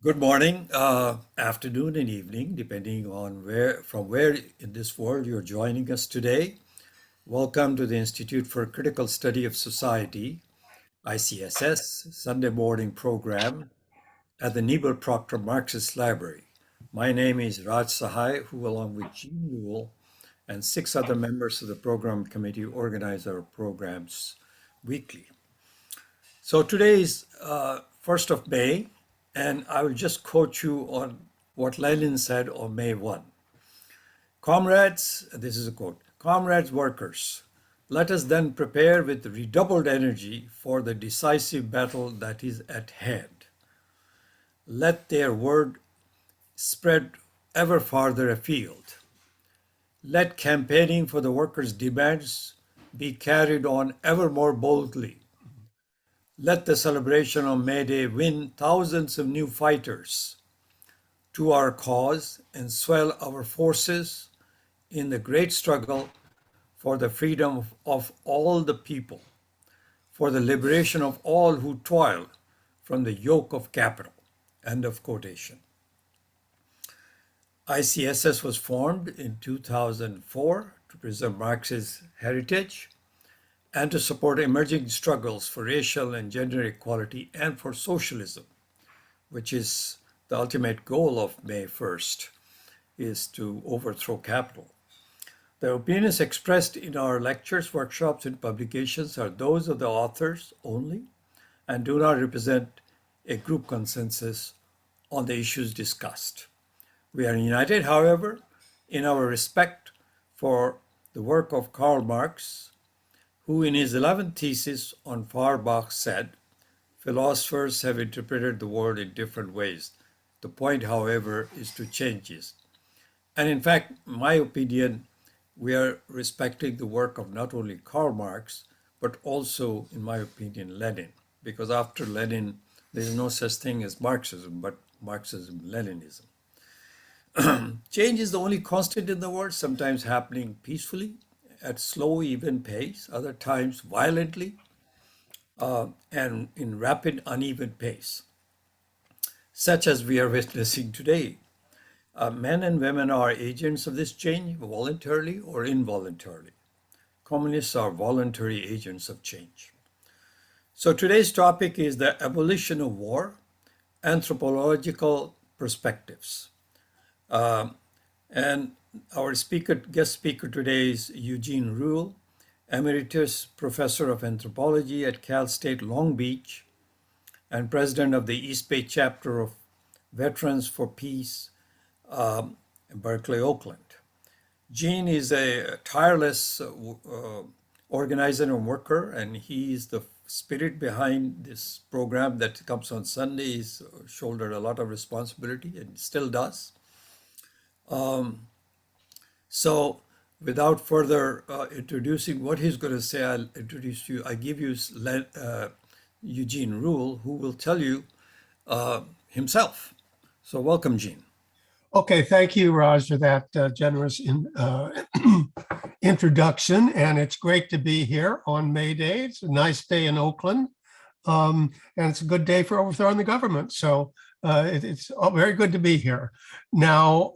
Good morning, afternoon, and evening, depending on where in this world you're joining us today. Welcome to the Institute for Critical Study of Society, ICSS, Sunday morning program at the Niebuhr Proctor Marxist Library. My name is Raj Sahai, who, along with Gene Ruyle and six other members of the program committee, organize our programs weekly. So today is 1st of May, and I will just quote you on what Lenin said on May 1. Comrades, this is a quote, comrades workers, let us then prepare with redoubled energy for the decisive battle that is at hand. Let their word spread ever farther afield. Let campaigning for the workers' demands be carried on ever more boldly. Let the celebration of May Day win thousands of new fighters to our cause and swell our forces in the great struggle for the freedom of all the people, for the liberation of all who toil from the yoke of capital. End of quotation. ICSS was formed in 2004 to preserve Marx's heritage and to support emerging struggles for racial and gender equality and for socialism, which is the ultimate goal of May 1st, is to overthrow capital. The opinions expressed in our lectures, workshops, and publications are those of the authors only and do not represent a group consensus on the issues discussed. We are united, however, in our respect for the work of Karl Marx, who in his 11th thesis on Feuerbach said, philosophers have interpreted the world in different ways. The point, however, is to change it. And in fact, in my opinion, we are respecting the work of not only Karl Marx, but also, in my opinion, Lenin. Because after Lenin, there is no such thing as Marxism, but Marxism-Leninism. Change is the only constant in the world, sometimes happening peacefully, at slow, even pace, other times violently, and in rapid, uneven pace, such as we are witnessing today. Men and women are agents of this change, voluntarily or involuntarily. Communists are voluntary agents of change. So today's topic is the abolition of war, anthropological perspectives. And our guest speaker today is Eugene Ruyle, Emeritus Professor of Anthropology at Cal State Long Beach and President of the East Bay Chapter of Veterans for Peace, Berkeley, Oakland. Gene is a tireless organizer and worker, and he is the spirit behind this program that comes on Sundays, shouldered a lot of responsibility and still does. So without further introducing what he's going to say, I'll introduce you. I give you Eugene Ruyle, who will tell you himself. So welcome, Gene. Okay, thank you, Raj, for that generous introduction. And it's great to be here on May Day. It's a nice day in Oakland, and it's a good day for overthrowing the government. So it's very good to be here. Now,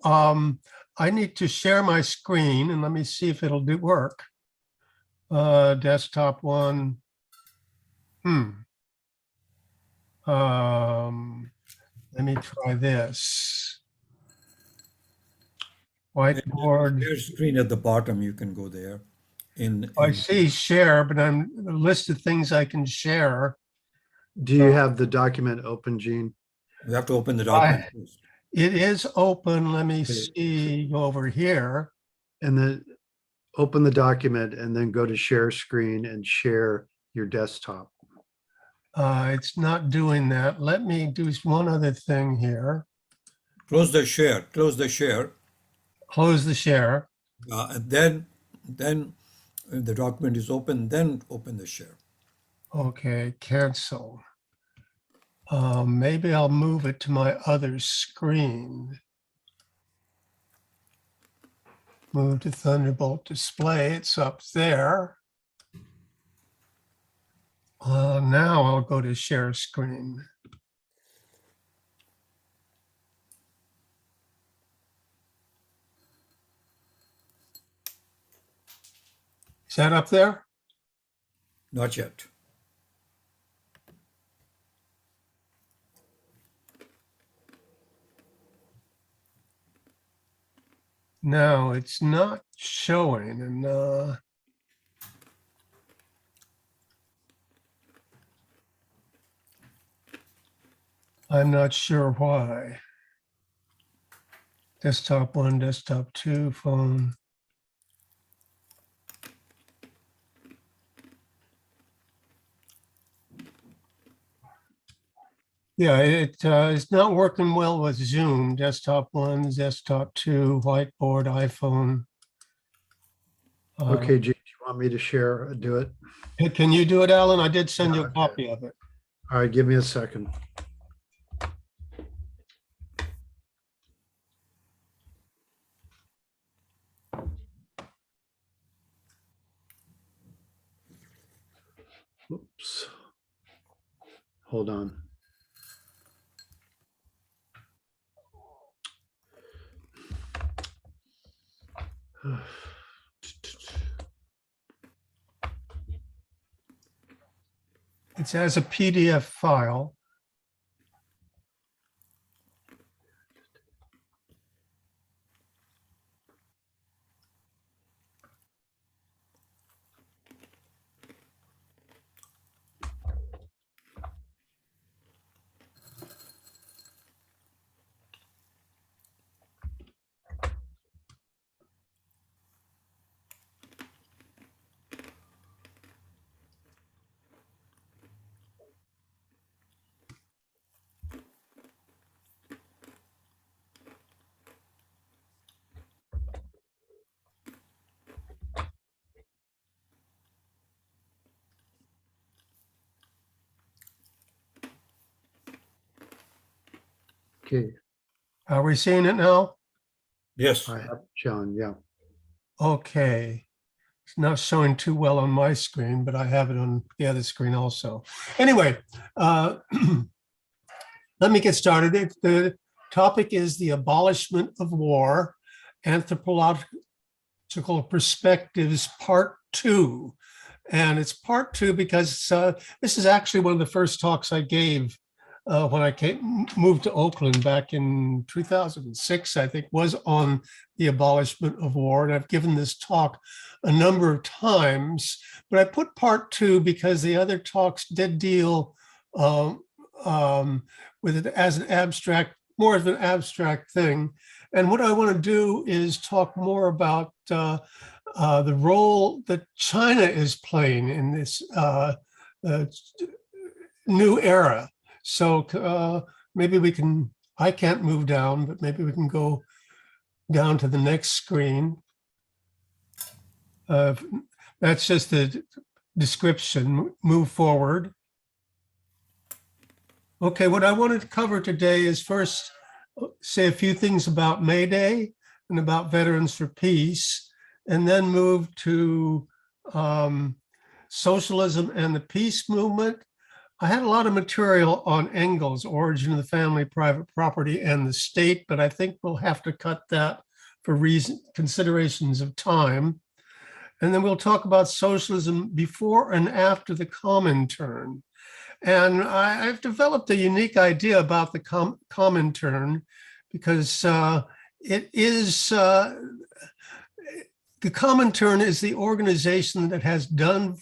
I need to share my screen, and let me see if it'll work. Desktop one. Let me try this. Whiteboard. Your screen at the bottom, you can go there. I see share, but I'm a list of things I can share. Do you have the document open, Gene? You have to open the document first. It is open. Let me see, go over here. And then open the document and then go to share screen and share your desktop. It's not doing that. Let me do one other thing here. Close the share, close the share. Close the share. And then if the document is open, then open the share. Okay, cancel. Maybe I'll move it to my other screen. Move to Thunderbolt display. It's up there. Now I'll go to share screen. that up there? Not yet. No, it's not showing. And I'm not sure why. Desktop 1, desktop 2, phone. Yeah, it's not working well with Zoom, desktop 1, desktop 2, whiteboard, iPhone. Okay, Gene, do you want me to share, do it? Can you do it, Alan? I did send you a Okay. copy of it. All right, give me a second. Oops. Hold on. It's as a PDF file. Okay, Are we seeing it now? Yes. I have John, yeah. Okay. It's not showing too well on my screen, but I have it on the other screen also. Anyway, let me get started. The topic is the abolishment of war, anthropological perspectives, part 2. And it's part 2 because this is actually one of the first talks I gave when I moved to Oakland back in 2006, I think, was on the abolishment of war. And I've given this talk a number of times, but I put part 2 because the other talks did deal with it as an abstract, more of an abstract thing. And what I want to do is talk more about the role that China is playing in this new era. So maybe we can, I can't move down, but maybe we can go down to the next screen. That's just the description. Move forward. Okay, what I wanted to cover today is first say a few things about May Day and about Veterans for Peace, and then move to socialism and the peace movement. I had a lot of material on Engels, Origin of the Family, Private Property, and the State, but I think we'll have to cut that for considerations of time. And then we'll talk about socialism before and after the Comintern. And I've developed a unique idea about the Comintern because it is, the Comintern is the organization that has done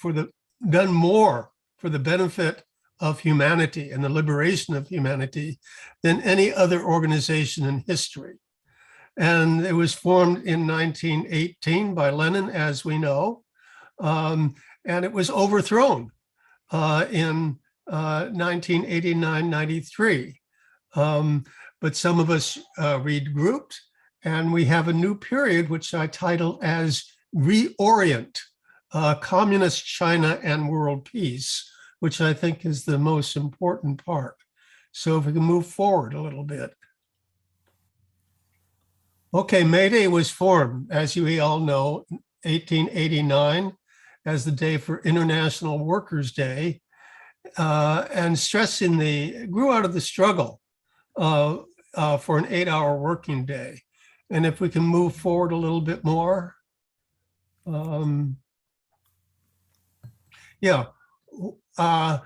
more for the benefit of humanity and the liberation of humanity than any other organization in history. And it was formed in 1918 by Lenin, as we know, and it was overthrown in 1989-93. But some of us regrouped, and we have a new period, which I titled as Reorient, Communist China and World Peace, which I think is the most important part. So if we can move forward a little bit. Okay, May Day was formed, as you all know, 1889 as the day for International Workers' Day, and stressing grew out of the struggle for an 8-hour working day. And if we can move forward a little bit more. Yeah. Uh,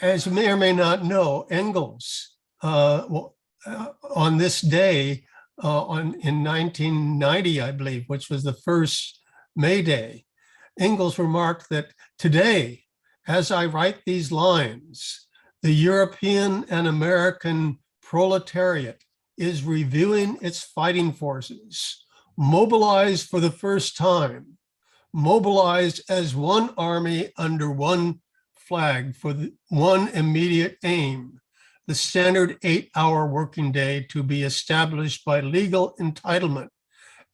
as you may or may not know, Engels, on this day in 1990, I believe, which was the first May Day, Engels remarked that today, as I write these lines, the European and American proletariat is reviewing its fighting forces, mobilized for the first time, mobilized as one army under one flag for one immediate aim, the standard 8-hour working day to be established by legal entitlement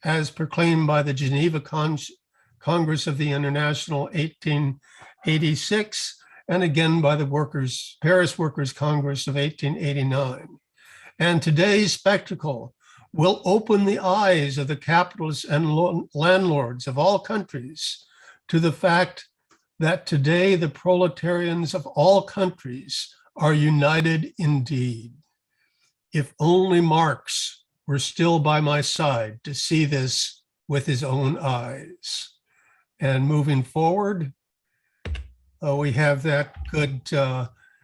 as proclaimed by the Geneva Congress of the International 1886, and again by the Paris Workers' Congress of 1889. And today's spectacle will open the eyes of the capitalists and landlords of all countries to the fact that today the proletarians of all countries are united indeed. If only Marx were still by my side to see this with his own eyes. And moving forward, we have that good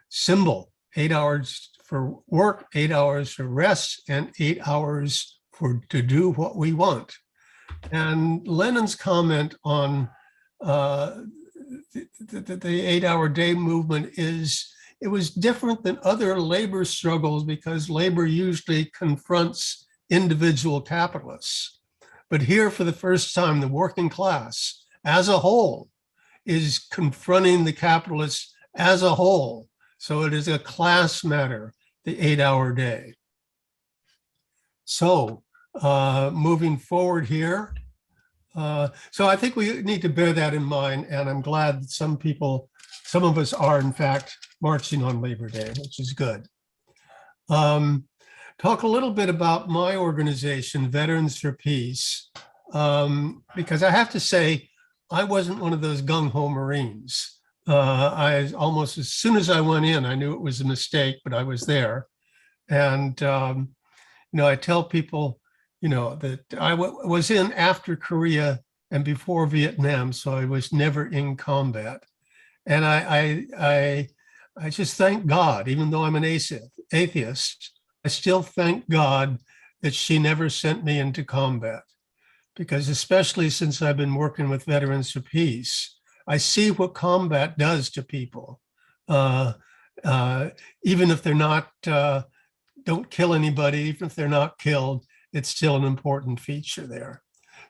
symbol, 8 hours for work, 8 hours for rest, and 8 hours to do what we want. And Lenin's comment on the 8-hour day movement is, it was different than other labor struggles because labor usually confronts individual capitalists. But here, for the first time, the working class as a whole is confronting the capitalists as a whole. So it is a class matter, the 8-hour day. So moving forward here. So I think we need to bear that in mind. And I'm glad that some of us are in fact marching on Labor Day, which is good. Talk a little bit about my organization, Veterans for Peace, because I have to say, I wasn't one of those gung-ho Marines. I almost, as soon as I went in, I knew it was a mistake, but I was there. And, I tell people, that I was in after Korea and before Vietnam, so I was never in combat. And I just thank God, even though I'm an atheist, I still thank God that she never sent me into combat, because especially since I've been working with Veterans for Peace, I see what combat does to people. Even if they're not, don't kill anybody, even if they're not killed, it's still an important feature there.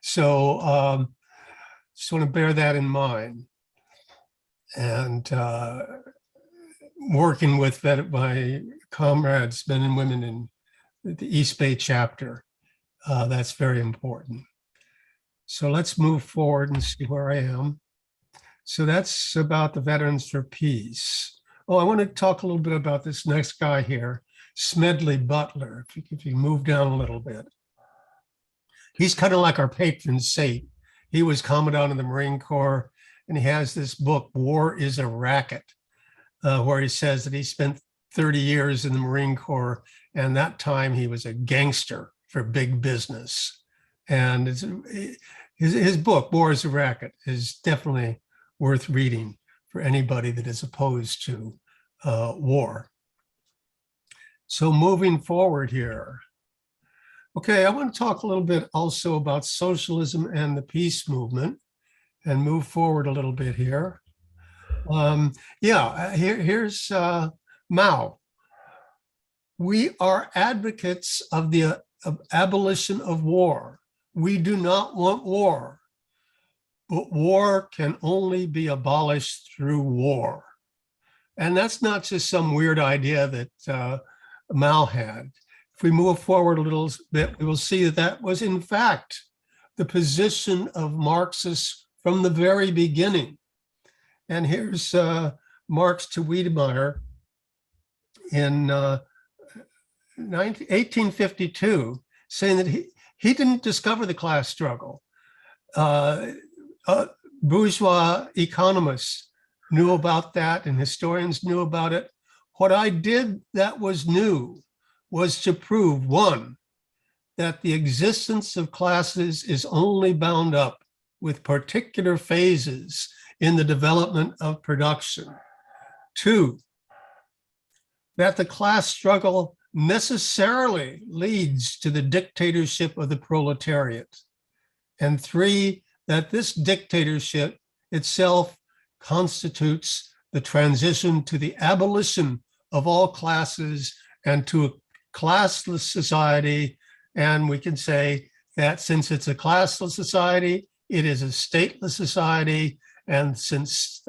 So just want to bear that in mind. And working with my comrades, men and women in the East Bay chapter, that's very important. So let's move forward and see where I am. So that's about the Veterans for Peace. Oh, I want to talk a little bit about this next guy here, Smedley Butler, if you move down a little bit. He's kind of like our patron saint. He was Commandant of the Marine Corps, and he has this book, War is a Racket, where he says that he spent 30 years in the Marine Corps, and that time he was a gangster for big business. And his book, War is a Racket, is definitely worth reading for anybody that is opposed to war. So moving forward here. Okay, I want to talk a little bit also about socialism and the peace movement and move forward a little bit here. Here's Mao. We are advocates of the abolition of war. We do not want war, but war can only be abolished through war. And that's not just some weird idea that Mao had. If we move forward a little bit, we will see that that was in fact the position of Marxists from the very beginning. And here's Marx to Wiedemeyer in 1852, saying that he didn't discover the class struggle. Bourgeois economists knew about that and historians knew about it. What I did that was new was to prove, one, that the existence of classes is only bound up with particular phases in the development of production. 2, that the class struggle necessarily leads to the dictatorship of the proletariat. And 3, that this dictatorship itself constitutes the transition to the abolition of all classes and to a classless society. And we can say that since it's a classless society, it is a stateless society. And since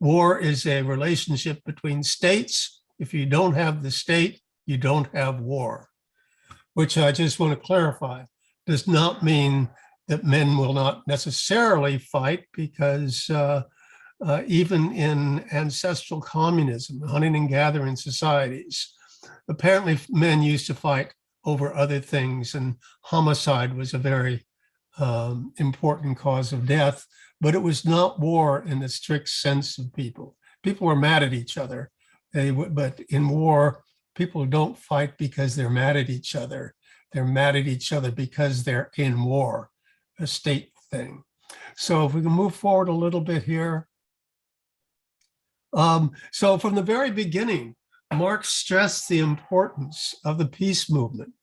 war is a relationship between states, if you don't have the state, you don't have war, which I just want to clarify, does not mean that men will not necessarily fight, because even in ancestral communism, hunting and gathering societies, apparently men used to fight over other things, and homicide was a very important cause of death, but it was not war in the strict sense of people. People were mad at each other, but in war, people don't fight because they're mad at each other. They're mad at each other because they're in war, a state thing. So if we can move forward a little bit here. So from the very beginning, Marx stressed the importance of the peace movement.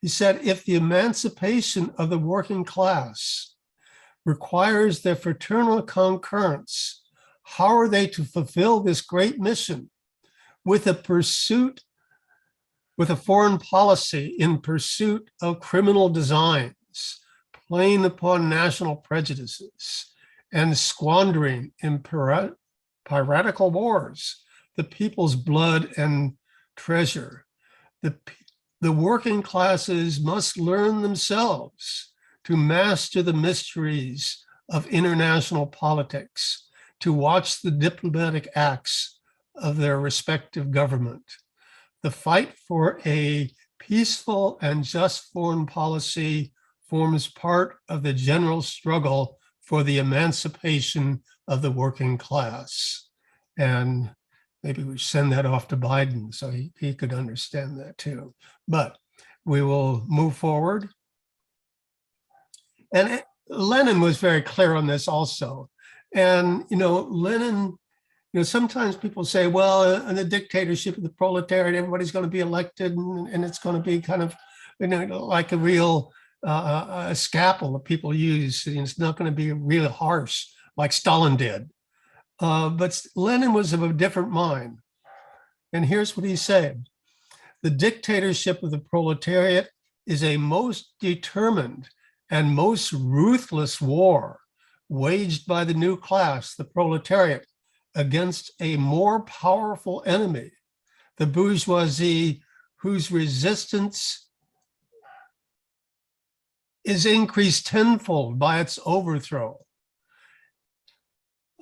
He said, if the emancipation of the working class requires their fraternal concurrence, how are they to fulfill this great mission with a foreign policy in pursuit of criminal designs, playing upon national prejudices, and squandering in piratical wars the people's blood and treasure? The working classes must learn themselves to master the mysteries of international politics, to watch the diplomatic acts of their respective government. The fight for a peaceful and just foreign policy forms part of the general struggle for the emancipation of the working class. And maybe we send that off to Biden so he could understand that too. But we will move forward. And Lenin was very clear on this also. And, Lenin, sometimes people say, well, in the dictatorship of the proletariat, everybody's going to be elected and it's going to be kind of, like a real scalpel that people use. It's not going to be real harsh like Stalin did. But Lenin was of a different mind. And here's what he said. The dictatorship of the proletariat is a most determined and most ruthless war waged by the new class, the proletariat, against a more powerful enemy, the bourgeoisie, whose resistance is increased tenfold by its overthrow.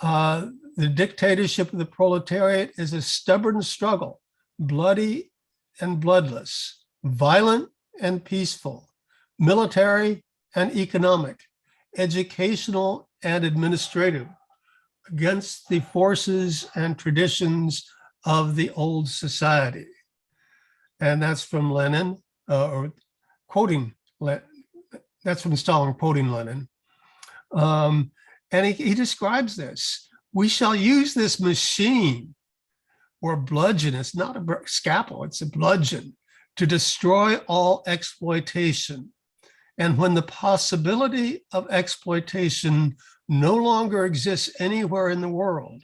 The dictatorship of the proletariat is a stubborn struggle, bloody and bloodless, violent and peaceful, military and economic, educational and administrative, against the forces and traditions of the old society. And that's from Lenin, or quoting, that's from Stalin quoting Lenin. And he describes this. We shall use this machine or bludgeon, it's not a scalpel, it's a bludgeon, to destroy all exploitation. And when the possibility of exploitation no longer exists anywhere in the world,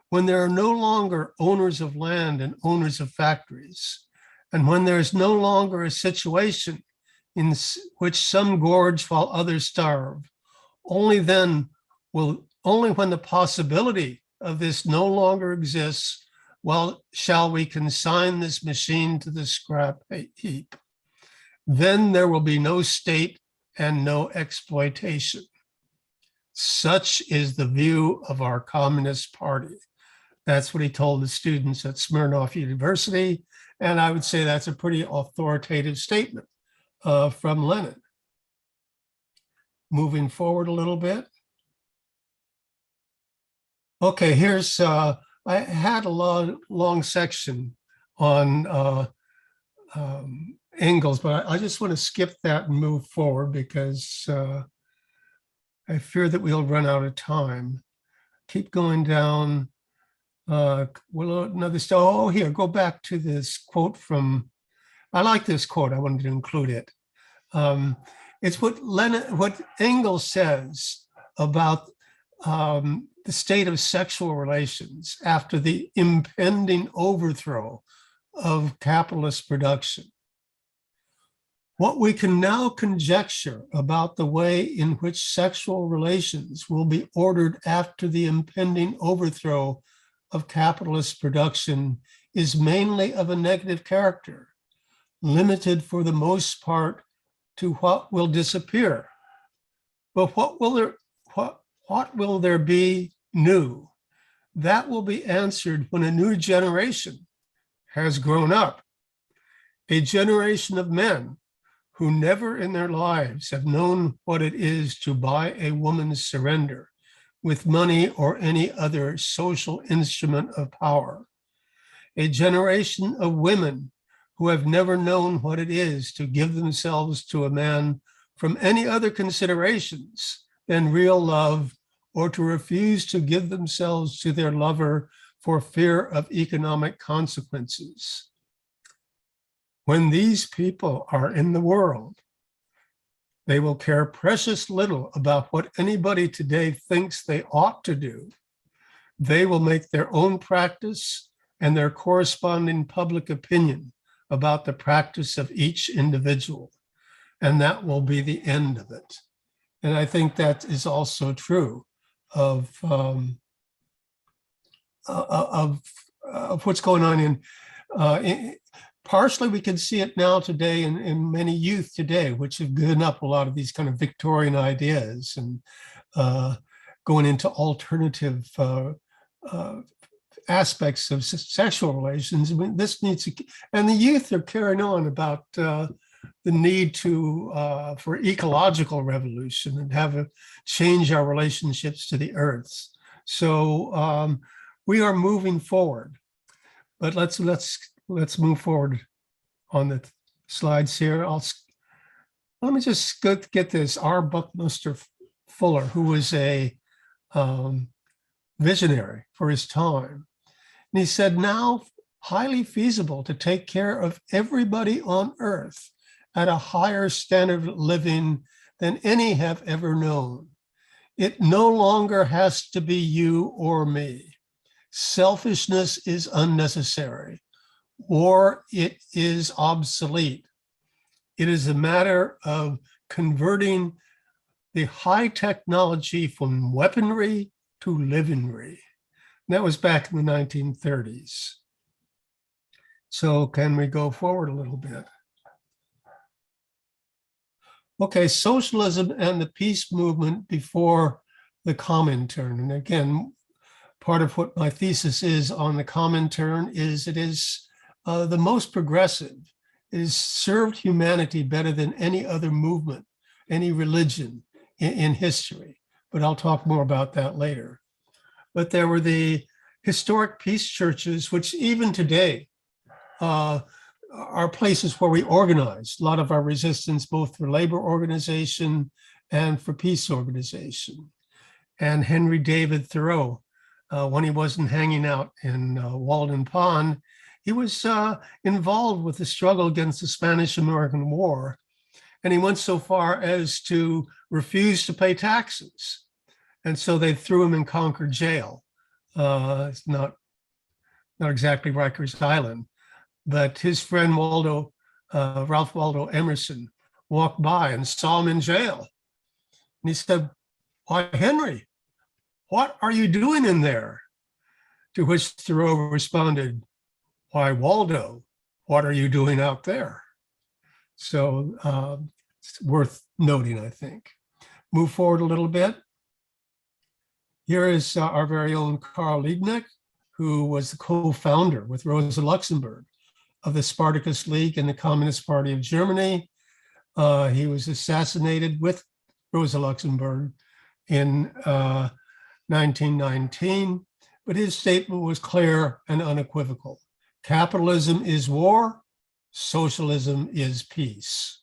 when there are no longer owners of land and owners of factories, and when there is no longer a situation in which some gorge while others starve, only when the possibility of this no longer exists, shall we consign this machine to the scrap heap. Then there will be no state and no exploitation. Such is the view of our Communist Party. That's what he told the students at Smirnov University. And I would say that's a pretty authoritative statement from Lenin. Moving forward a little bit. Okay, here's, I had a long section on Engels, but I just want to skip that and move forward because I fear that we'll run out of time. keep going down. Well, another oh, here, go back to this quote from, I like this quote, I wanted to include it. It's what Engels says about the state of sexual relations after the impending overthrow of capitalist production. What we can now conjecture about the way in which sexual relations will be ordered after the impending overthrow of capitalist production is mainly of a negative character, limited for the most part to what will disappear. But what will there be new? That will be answered when a new generation has grown up, a generation of men who never in their lives have known what it is to buy a woman's surrender with money or any other social instrument of power. A generation of women who have never known what it is to give themselves to a man from any other considerations than real love, or to refuse to give themselves to their lover for fear of economic consequences. When these people are in the world, they will care precious little about what anybody today thinks they ought to do. They will make their own practice and their corresponding public opinion about the practice of each individual, and that will be the end of it. And I think that is also true of what's going on in partially we can see it now today in many youth today, which have given up a lot of these kind of Victorian ideas and going into alternative aspects of sexual relations. I mean, this needs to, and the youth are carrying on about the need to for ecological revolution and change our relationships to the earth. So we are moving forward, but let's move forward on the slides here. Let me just get this. R. Buckminster Fuller, who was a visionary for his time, and he said, now highly feasible to take care of everybody on earth at a higher standard of living than any have ever known. It no longer has to be you or me. Selfishness is unnecessary, or it is obsolete. It is a matter of converting the high technology from weaponry to livinry. And that was back in the 1930s. So can we go forward a little bit? Okay, socialism and the peace movement before the Comintern. And again, part of what my thesis is on the Comintern is it is the most progressive. It has served humanity better than any other movement, any religion in history. But I'll talk more about that later. But there were the historic peace churches, which even today are places where we organize a lot of our resistance, both for labor organization and for peace organization. And Henry David Thoreau, when he wasn't hanging out in Walden Pond, he was involved with the struggle against the Spanish-American War. And he went so far as to refuse to pay taxes. And so they threw him in Concord jail. It's not exactly Rikers Island, but his friend Ralph Waldo Emerson walked by and saw him in jail. And he said, "Why, Henry, what are you doing in there?" To which Thoreau responded, "Why, Waldo, what are you doing out there?" So it's worth noting, I think. Move forward a little bit. Here is our very own Karl Liebknecht, who was the co-founder with Rosa Luxemburg of the Spartacus League and the Communist Party of Germany. He was assassinated with Rosa Luxemburg in 1919, but his statement was clear and unequivocal. Capitalism is war, socialism is peace.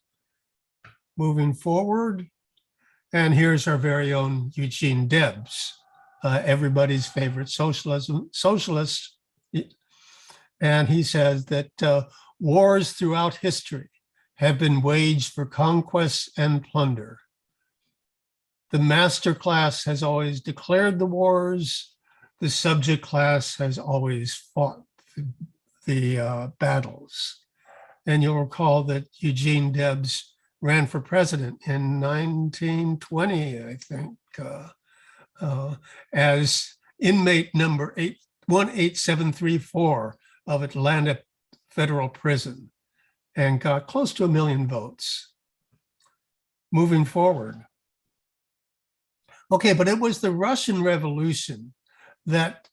Moving forward, and here's our very own Eugene Debs, everybody's favorite socialist. And he says that wars throughout history have been waged for conquest and plunder. The master class has always declared the wars. The subject class has always fought the battles. And you'll recall that Eugene Debs ran for president in 1920, I think, as inmate number 18734 of Atlanta Federal Prison, and got close to 1 million votes. Moving forward. Okay, but it was the Russian Revolution that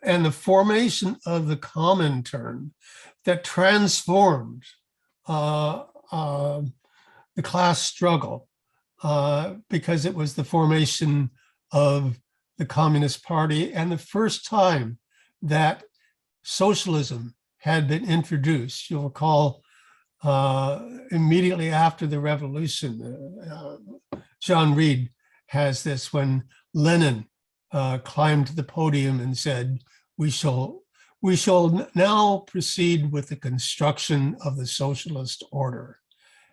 and the formation of the Comintern that transformed the class struggle, because it was the formation of the Communist Party and the first time that socialism had been introduced. You'll recall immediately after the revolution, John Reed has this when Lenin climbed to the podium and said, we shall now proceed with the construction of the socialist order.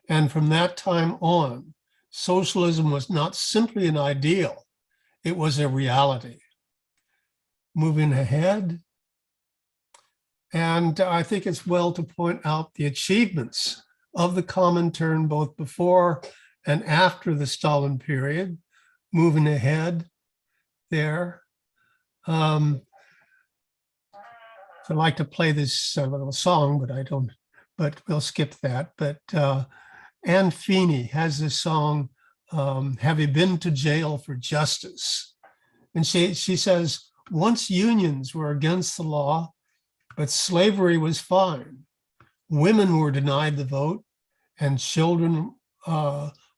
And from that time on, socialism was not simply an ideal, it was a reality. Moving ahead. And I think it's well to point out the achievements of the Comintern both before and after the Stalin period. Moving ahead there. So I'd like to play this little song, but I don't, but we'll skip that. But Anne Feeney has this song, Have You Been to Jail for Justice? And she says, once unions were against the law, but slavery was fine. Women were denied the vote and children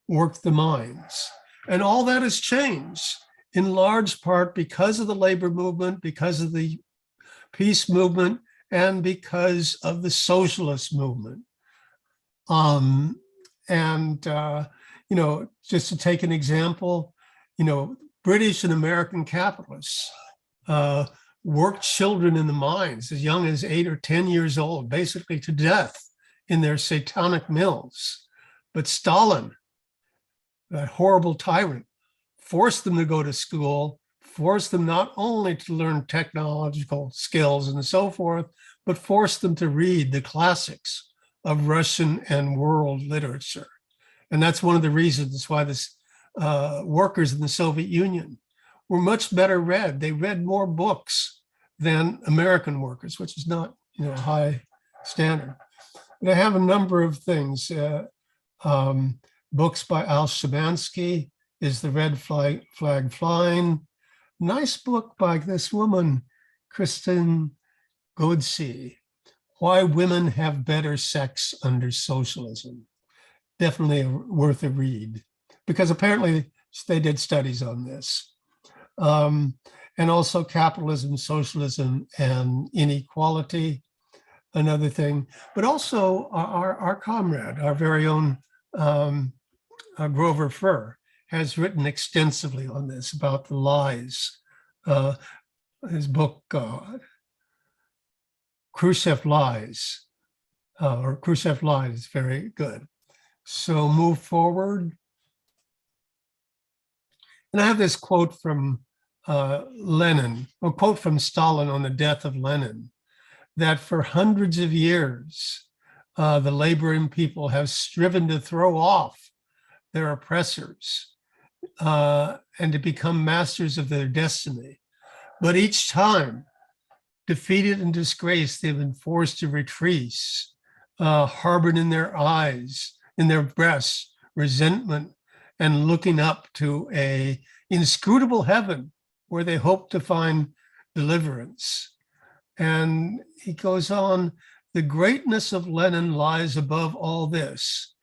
worked the mines. And all that has changed in large part because of the labor movement, because of the peace movement, and because of the socialist movement. You know, just to take an example, you know, British and American capitalists worked children in the mines as young as 8 or 10 years old, basically to death in their satanic mills. But Stalin, that horrible tyrant, forced them to go to school, forced them not only to learn technological skills and so forth, but forced them to read the classics of Russian and world literature. And that's one of the reasons why this workers in the Soviet Union were much better read. They read more books than American workers, which is not, you know, high standard. But I have a number of things. Books by Al Szymanski, Is the Red Flag Flying? Nice book by this woman, Kristen Godsey, Why Women Have Better Sex Under Socialism. Definitely worth a read, because apparently they did studies on this. And also Capitalism, Socialism, and Inequality, another thing. But also our comrade, our very own Grover Furr, has written extensively on this, about the lies. His book, Khrushchev Lies, or Khrushchev Lies, is very good. So move forward. And I have this quote from Lenin, a quote from Stalin on the death of Lenin, that for hundreds of years, the laboring people have striven to throw off their oppressors and to become masters of their destiny. But each time, defeated and disgraced, they've been forced to retreat, harbored in their eyes, in their breasts, resentment, and looking up to a inscrutable heaven where they hope to find deliverance. And he goes on, the greatness of Lenin lies above all this.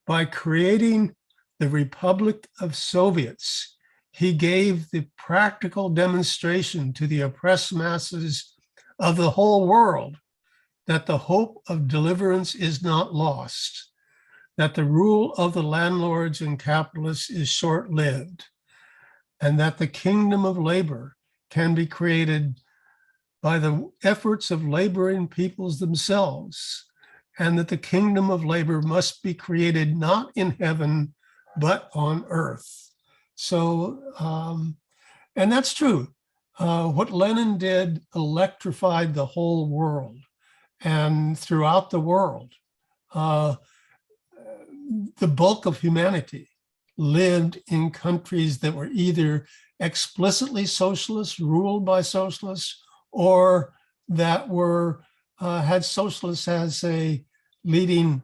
By creating the Republic of Soviets, he gave the practical demonstration to the oppressed masses of the whole world that the hope of deliverance is not lost, that the rule of the landlords and capitalists is short-lived, and that the kingdom of labor can be created by the efforts of laboring peoples themselves, and that the kingdom of labor must be created not in heaven, but on earth. So, and that's true. What Lenin did electrified the whole world, and throughout the world, the bulk of humanity lived in countries that were either explicitly socialist, ruled by socialists, or that were had socialists as a leading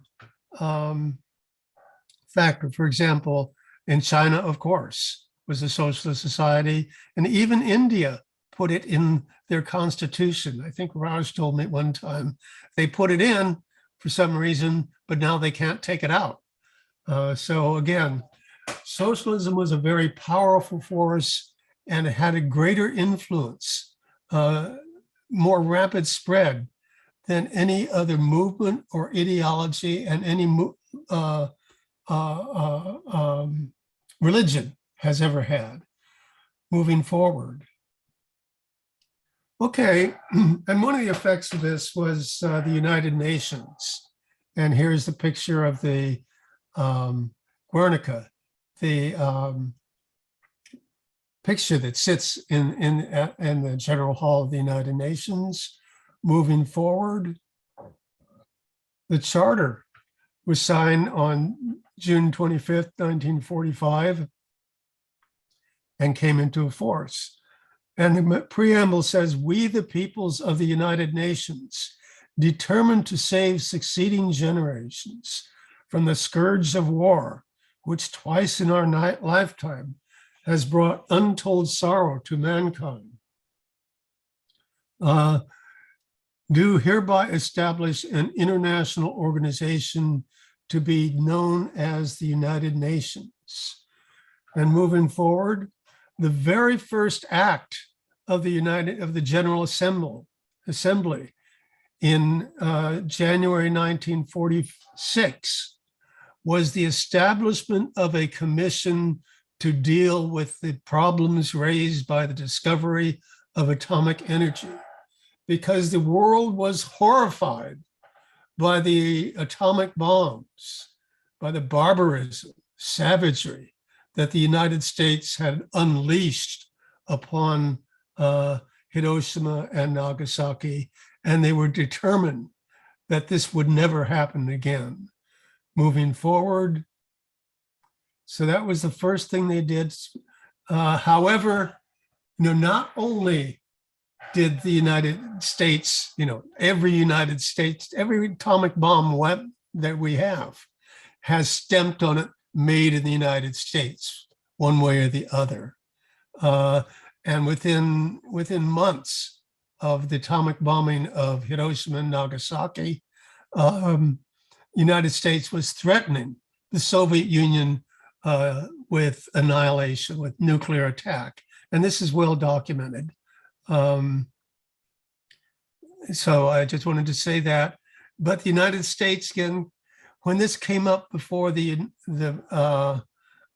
factor. For example, in China, of course, was a socialist society, and even India put it in their constitution. I think Raj told me one time they put it in for some reason, but now they can't take it out. So again, socialism was a very powerful force, and it had a greater influence, more rapid spread than any other movement or ideology and any religion has ever had moving forward. Okay, and one of the effects of this was the United Nations. And here's the picture of the Guernica, the picture that sits in the General Hall of the United Nations. Moving forward, the charter was signed on June 25th, 1945, and came into force. And the preamble says, "We, the peoples of the United Nations, determined to save succeeding generations from the scourge of war, which twice in our lifetime has brought untold sorrow to mankind, do hereby establish an international organization to be known as the United Nations." And moving forward, the very first act of the General Assembly in January 1946 was the establishment of a commission to deal with the problems raised by the discovery of atomic energy, because the world was horrified by the atomic bombs, by the barbarism, savagery that the United States had unleashed upon Hiroshima and Nagasaki, and they were determined that this would never happen again. Moving forward, so that was the first thing they did. However, not only did the United States, every atomic bomb weapon that we have has stamped on it, made in the United States, one way or the other. And within months of the atomic bombing of Hiroshima and Nagasaki, United States was threatening the Soviet Union with annihilation, with nuclear attack. And this is well documented. So I just wanted to say that. But the United States, again, when this came up before the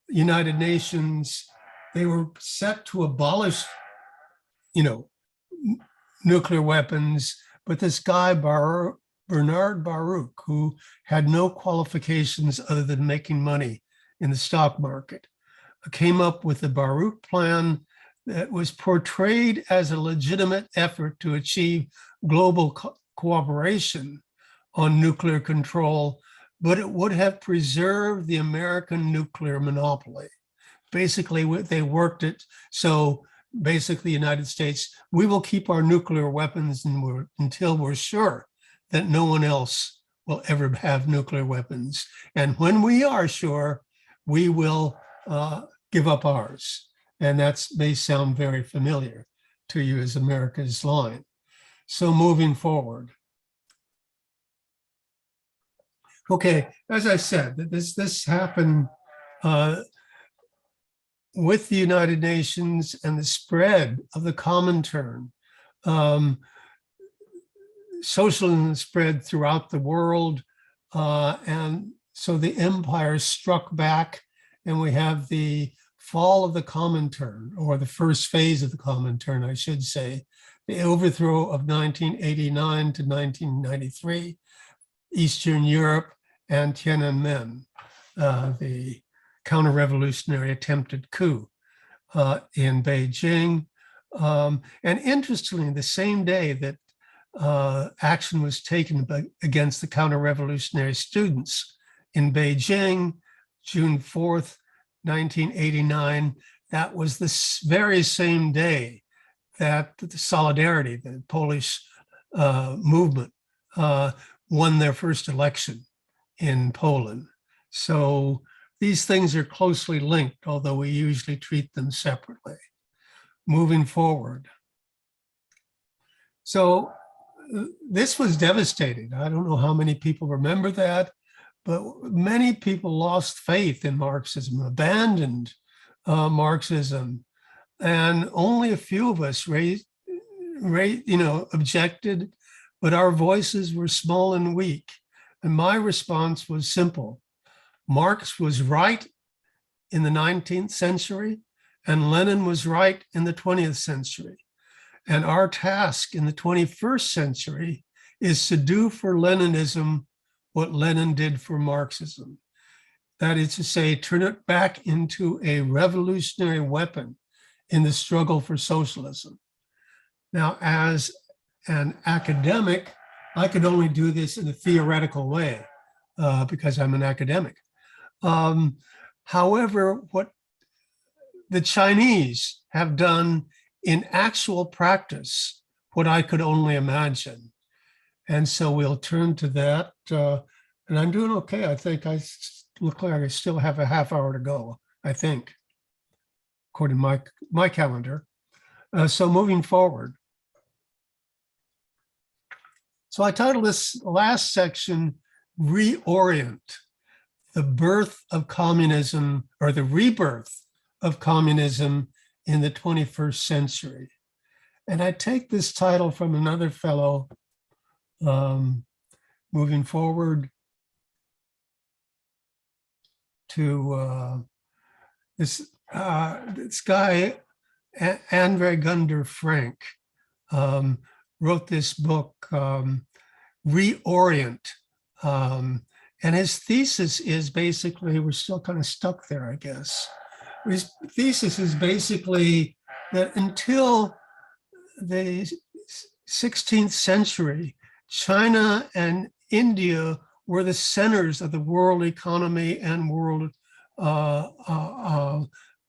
United Nations, they were set to abolish, nuclear weapons. But this guy, Bernard Baruch, who had no qualifications other than making money in the stock market, came up with the Baruch Plan that was portrayed as a legitimate effort to achieve global cooperation on nuclear control, but it would have preserved the American nuclear monopoly. Basically, they worked it so basically the United States, we will keep our nuclear weapons until we're sure that no one else will ever have nuclear weapons. And when we are sure, we will give up ours. And that may sound very familiar to you as America's line. So moving forward. Okay, as I said, this happened with the United Nations and the spread of the Comintern. Socialism spread throughout the world, and so the empire struck back, and we have the fall of the Comintern, or the first phase of the Comintern, I should say, the overthrow of 1989 to 1993, Eastern Europe, and Tiananmen, the counter-revolutionary attempted coup in Beijing. And interestingly, the same day that action was taken against the counter-revolutionary students in Beijing, June 4th, 1989, that was the very same day that the Solidarity, the Polish movement, won their first election in Poland. So these things are closely linked, although we usually treat them separately. Moving forward. So this was devastating. I don't know how many people remember that, but many people lost faith in Marxism, abandoned Marxism, and only a few of us objected, but our voices were small and weak. And my response was simple. Marx was right in the 19th century, and Lenin was right in the 20th century. And our task in the 21st century is to do for Leninism what Lenin did for Marxism. That is to say, turn it back into a revolutionary weapon in the struggle for socialism. Now, as an academic, I could only do this in a theoretical way because I'm an academic. However, what the Chinese have done in actual practice, what I could only imagine. And so we'll turn to that. And I'm doing okay. I think I look like I still have a half hour to go, I think, according to my calendar. So moving forward. So I titled this last section, Reorient, the birth of communism, or the rebirth of communism in the 21st century. And I take this title from another fellow, moving forward to this guy, Andre Gunder Frank, wrote this book, Reorient. And his thesis is basically, we're still kind of stuck there, I guess. His thesis is basically that until the 16th century, China and India were the centers of the world economy and world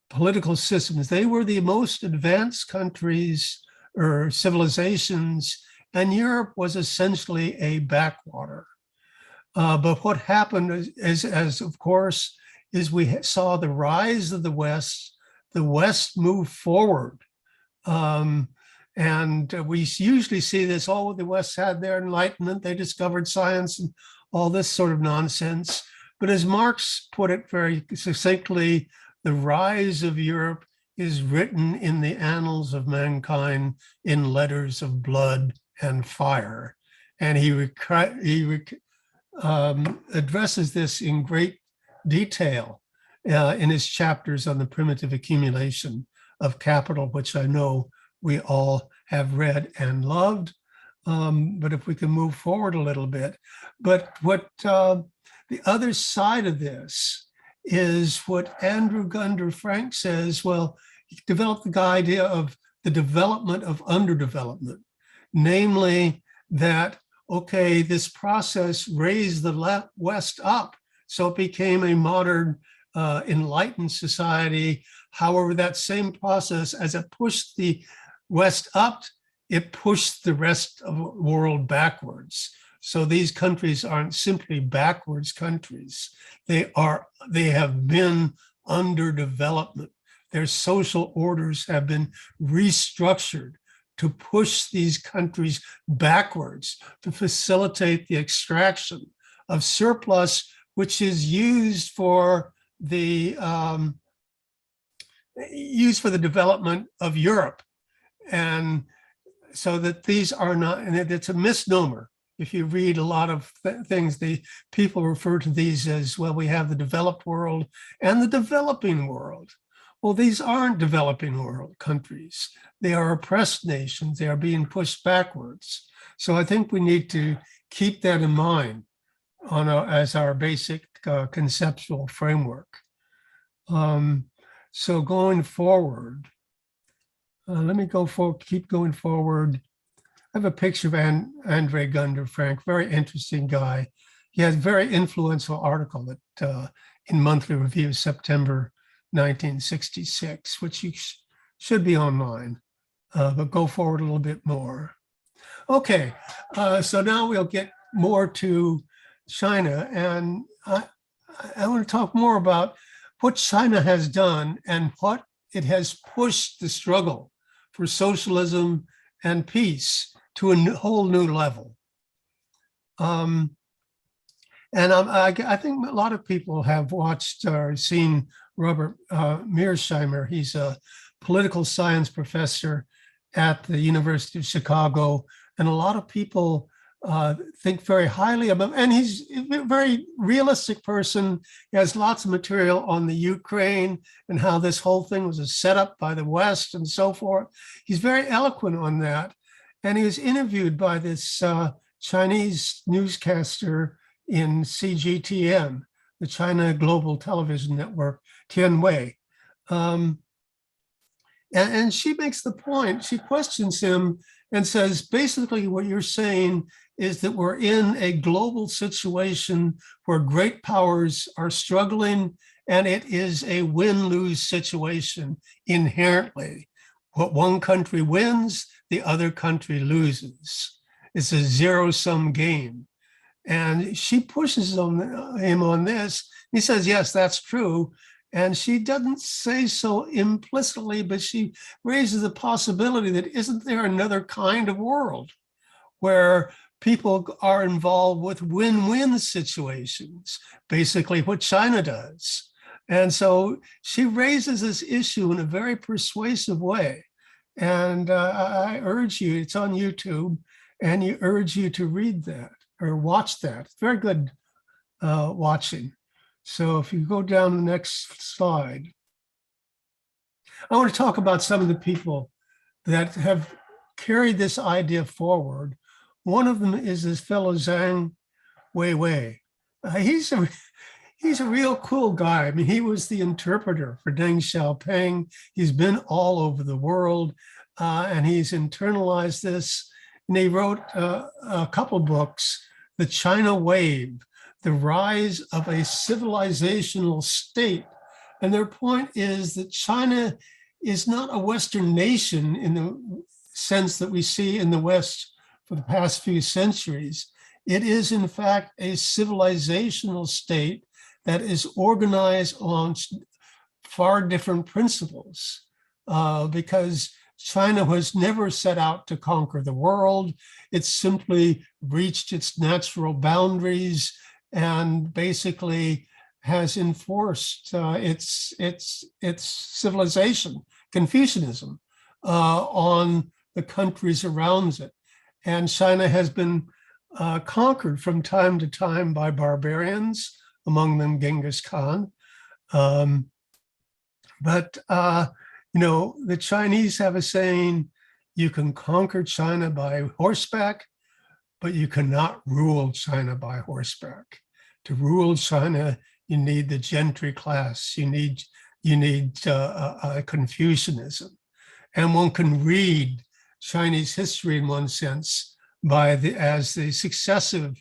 political systems. They were the most advanced countries or civilizations, and Europe was essentially a backwater. But what happened is of course, is we saw the rise of the West move forward. And we usually see this, oh, the West had their enlightenment, they discovered science and all this sort of nonsense. But as Marx put it very succinctly, the rise of Europe is written in the annals of mankind in letters of blood and fire. And he addresses this in great detail in his chapters on the primitive accumulation of capital, which I know we all have read and loved. But if we can move forward a little bit. But what the other side of this is what Andrew Gunder Frank says, well, he developed the idea of the development of underdevelopment, namely that, okay, this process raised the West up, so it became a modern enlightened society. However, that same process, as it pushed the West up, it pushed the rest of the world backwards. So these countries aren't simply backwards countries. They have been under development. Their social orders have been restructured to push these countries backwards, to facilitate the extraction of surplus, which is used for the development of Europe. And so that these are not, and it's a misnomer. If you read a lot of things, the people refer to these as, well, we have the developed world and the developing world. well, these aren't developing world countries. They are oppressed nations. They are being pushed backwards. So I think we need to keep that in mind as our basic conceptual framework. So going forward, let me keep going forward. I have a picture of Andre Gunder Frank, very interesting guy. He has a very influential article that in Monthly Review, September 1966, which you should be online, but go forward a little bit more. Okay, so now we'll get more to China, and I want to talk more about what China has done and what it has pushed the struggle for socialism and peace to a whole new level. And I think a lot of people have watched or seen Robert Mearsheimer. He's a political science professor at the University of Chicago. And a lot of people think very highly of him. And he's a very realistic person. He has lots of material on the Ukraine and how this whole thing was a setup by the West and so forth. He's very eloquent on that. And he was interviewed by this Chinese newscaster in CGTN, the China Global Television Network, Tian Wei. And she makes the point, she questions him and says, basically what you're saying is that we're in a global situation where great powers are struggling, and it is a win-lose situation inherently. What one country wins, the other country loses. It's a zero-sum game. And she pushes him on this. He says, yes, that's true. And she doesn't say so implicitly, but she raises the possibility that isn't there another kind of world where people are involved with win-win situations, basically what China does. And so she raises this issue in a very persuasive way. And I urge you, it's on YouTube, and you urge you to read that or watch that. It's very good watching. So if you go down the next slide, I want to talk about some of the people that have carried this idea forward. One of them is this fellow Zhang Weiwei. He's a real cool guy. I mean, he was the interpreter for Deng Xiaoping. He's been all over the world, and he's internalized this. And he wrote a couple books, The China Wave, The Rise of a Civilizational State. And their point is that China is not a Western nation in the sense that we see in the West for the past few centuries. It is, in fact, a civilizational state that is organized on far different principles, because China was never set out to conquer the world. It simply reached its natural boundaries and basically has enforced its civilization, Confucianism, on the countries around it. And China has been conquered from time to time by barbarians, among them Genghis Khan. But the Chinese have a saying, you can conquer China by horseback, but you cannot rule China by horseback. To rule China, you need the gentry class. You need Confucianism, and one can read Chinese history in one sense as the successive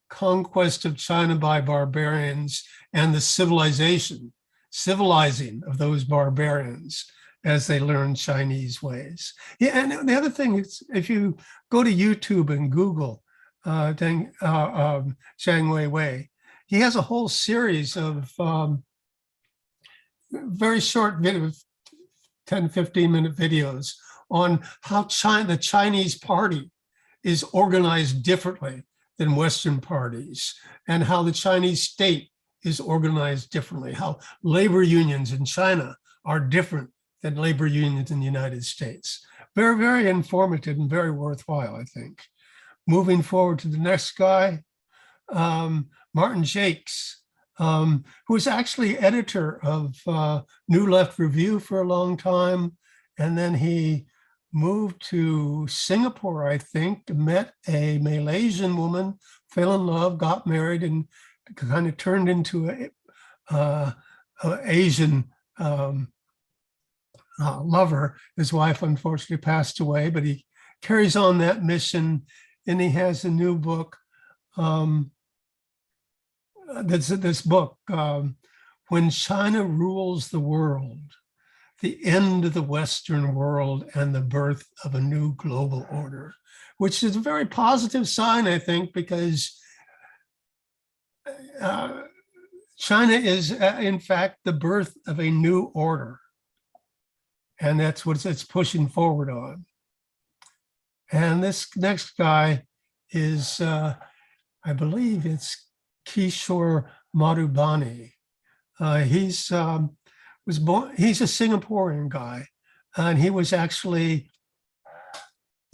conquest of China by barbarians and the civilizing of those barbarians as they learn Chinese ways. Yeah, and the other thing is, if you go to YouTube and Google Zhang Weiwei, he has a whole series of very short videos, 10, 15-minute videos on how the Chinese party is organized differently than Western parties, and how the Chinese state is organized differently, how labor unions in China are different than labor unions in the United States. Very, very informative and very worthwhile, I think. Moving forward to the next guy, Martin Jakes. who was actually editor of New Left Review for a long time. And then he moved to Singapore, I think, met a Malaysian woman, fell in love, got married, and kind of turned into a Asian lover. His wife unfortunately passed away, but he carries on that mission, and he has a new book. That's this book, When China Rules the World, the End of the Western World and the Birth of a New Global Order, which is a very positive sign, I think, because China is, in fact, the birth of a new order. And that's what it's pushing forward on. And this next guy is, I believe it's Kishore Madhubani. He's a Singaporean guy, and he was actually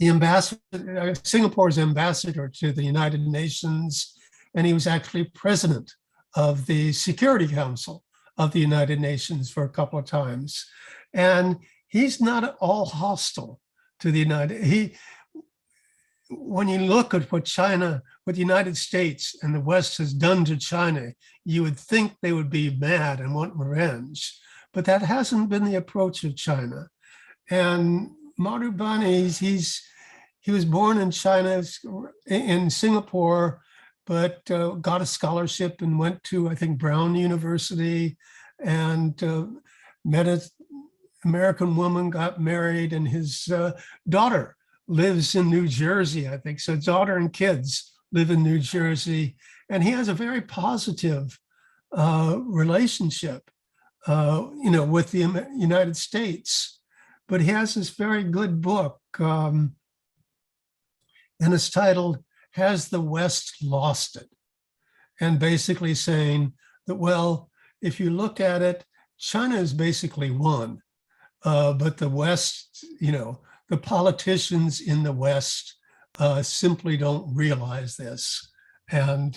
the ambassador, Singapore's ambassador to the United Nations, and he was actually president of the Security Council of the United Nations for a couple of times. And he's not at all hostile to the when you look at what the United States and the West has done to China, you would think they would be mad and want revenge, but that hasn't been the approach of China. And Madhubani, he was born in China, in Singapore, but got a scholarship and went to, I think, Brown University, and met an American woman, got married, and his daughter lives in New Jersey, I think. So daughter and kids live in New Jersey, and he has a very positive relationship, with the United States. But he has this very good book, and it's titled, Has the West Lost It? And basically saying that, well, if you look at it, China is basically won, but the West, the politicians in the West simply don't realize this. And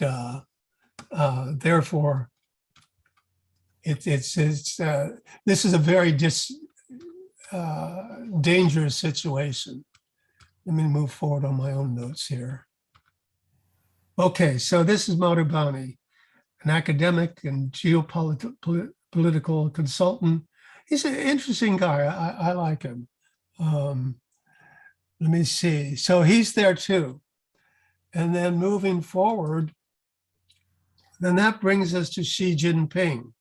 therefore, this is a very dangerous situation. Let me move forward on my own notes here. Okay, so this is Madhubani, an academic and geopolitical consultant. He's an interesting guy. I like him. Let me see. So he's there too. And then moving forward, then that brings us to Xi Jinping.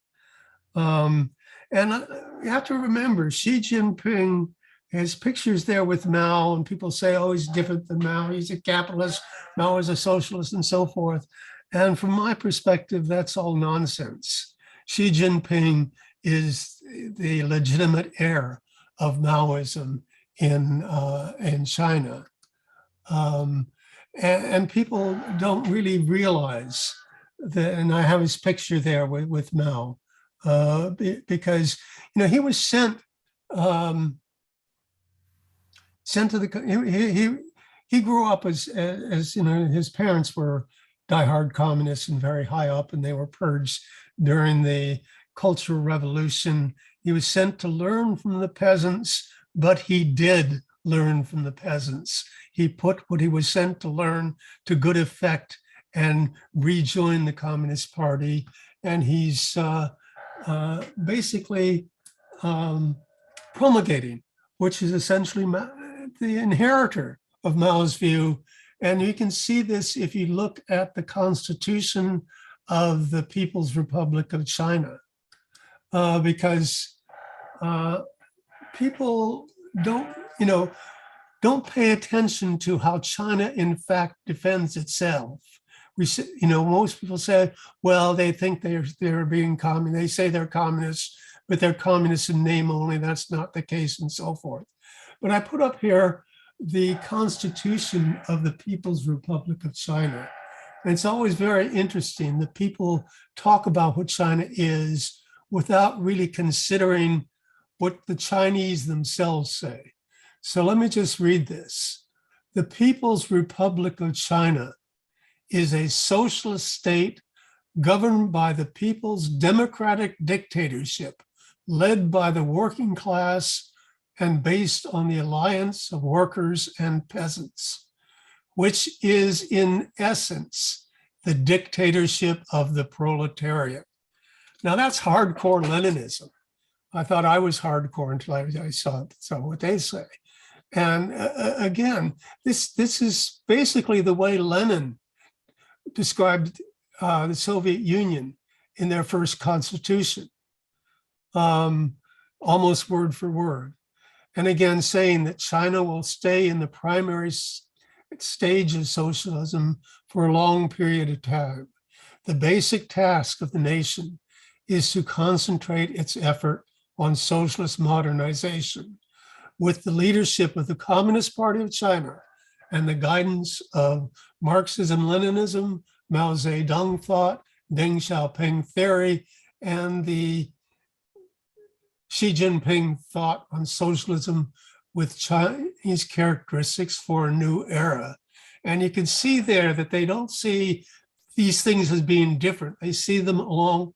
And you have to remember, Xi Jinping, his pictures there with Mao, and people say, oh, he's different than Mao. He's a capitalist, Mao is a socialist, and so forth. And from my perspective, that's all nonsense. Xi Jinping is the legitimate heir of Maoism in China. And people don't really realize that, and I have his picture there with Mao, because he was sent to the, he grew up as his parents were diehard communists and very high up, and they were purged during the Cultural Revolution. He was sent to learn from the peasants, but he did learn from the peasants. He put what he was sent to learn to good effect and rejoined the Communist Party. And he's basically promulgating, which is essentially the inheritor of Mao's view. And you can see this if you look at the Constitution of the People's Republic of China, because people don't pay attention to how China in fact defends itself. Most people say, well, they think they're being communist. They say they're communists, but they're communists in name only. That's not the case, and so forth. But I put up here the Constitution of the People's Republic of China. And it's always very interesting that people talk about what China is without really considering what the Chinese themselves say. So let me just read this. The People's Republic of China is a socialist state governed by the people's democratic dictatorship, led by the working class and based on the alliance of workers and peasants, which is in essence the dictatorship of the proletariat. Now that's hardcore Leninism. I thought I was hardcore until I saw what they say. And again, this is basically the way Lenin described the Soviet Union in their first constitution, almost word for word. And again, saying that China will stay in the primary stage of socialism for a long period of time. The basic task of the nation is to concentrate its effort on socialist modernization with the leadership of the Communist Party of China and the guidance of Marxism-Leninism, Mao Zedong thought, Deng Xiaoping theory, and the Xi Jinping thought on socialism with Chinese characteristics for a new era. And you can see there that they don't see these things as being different. They see them along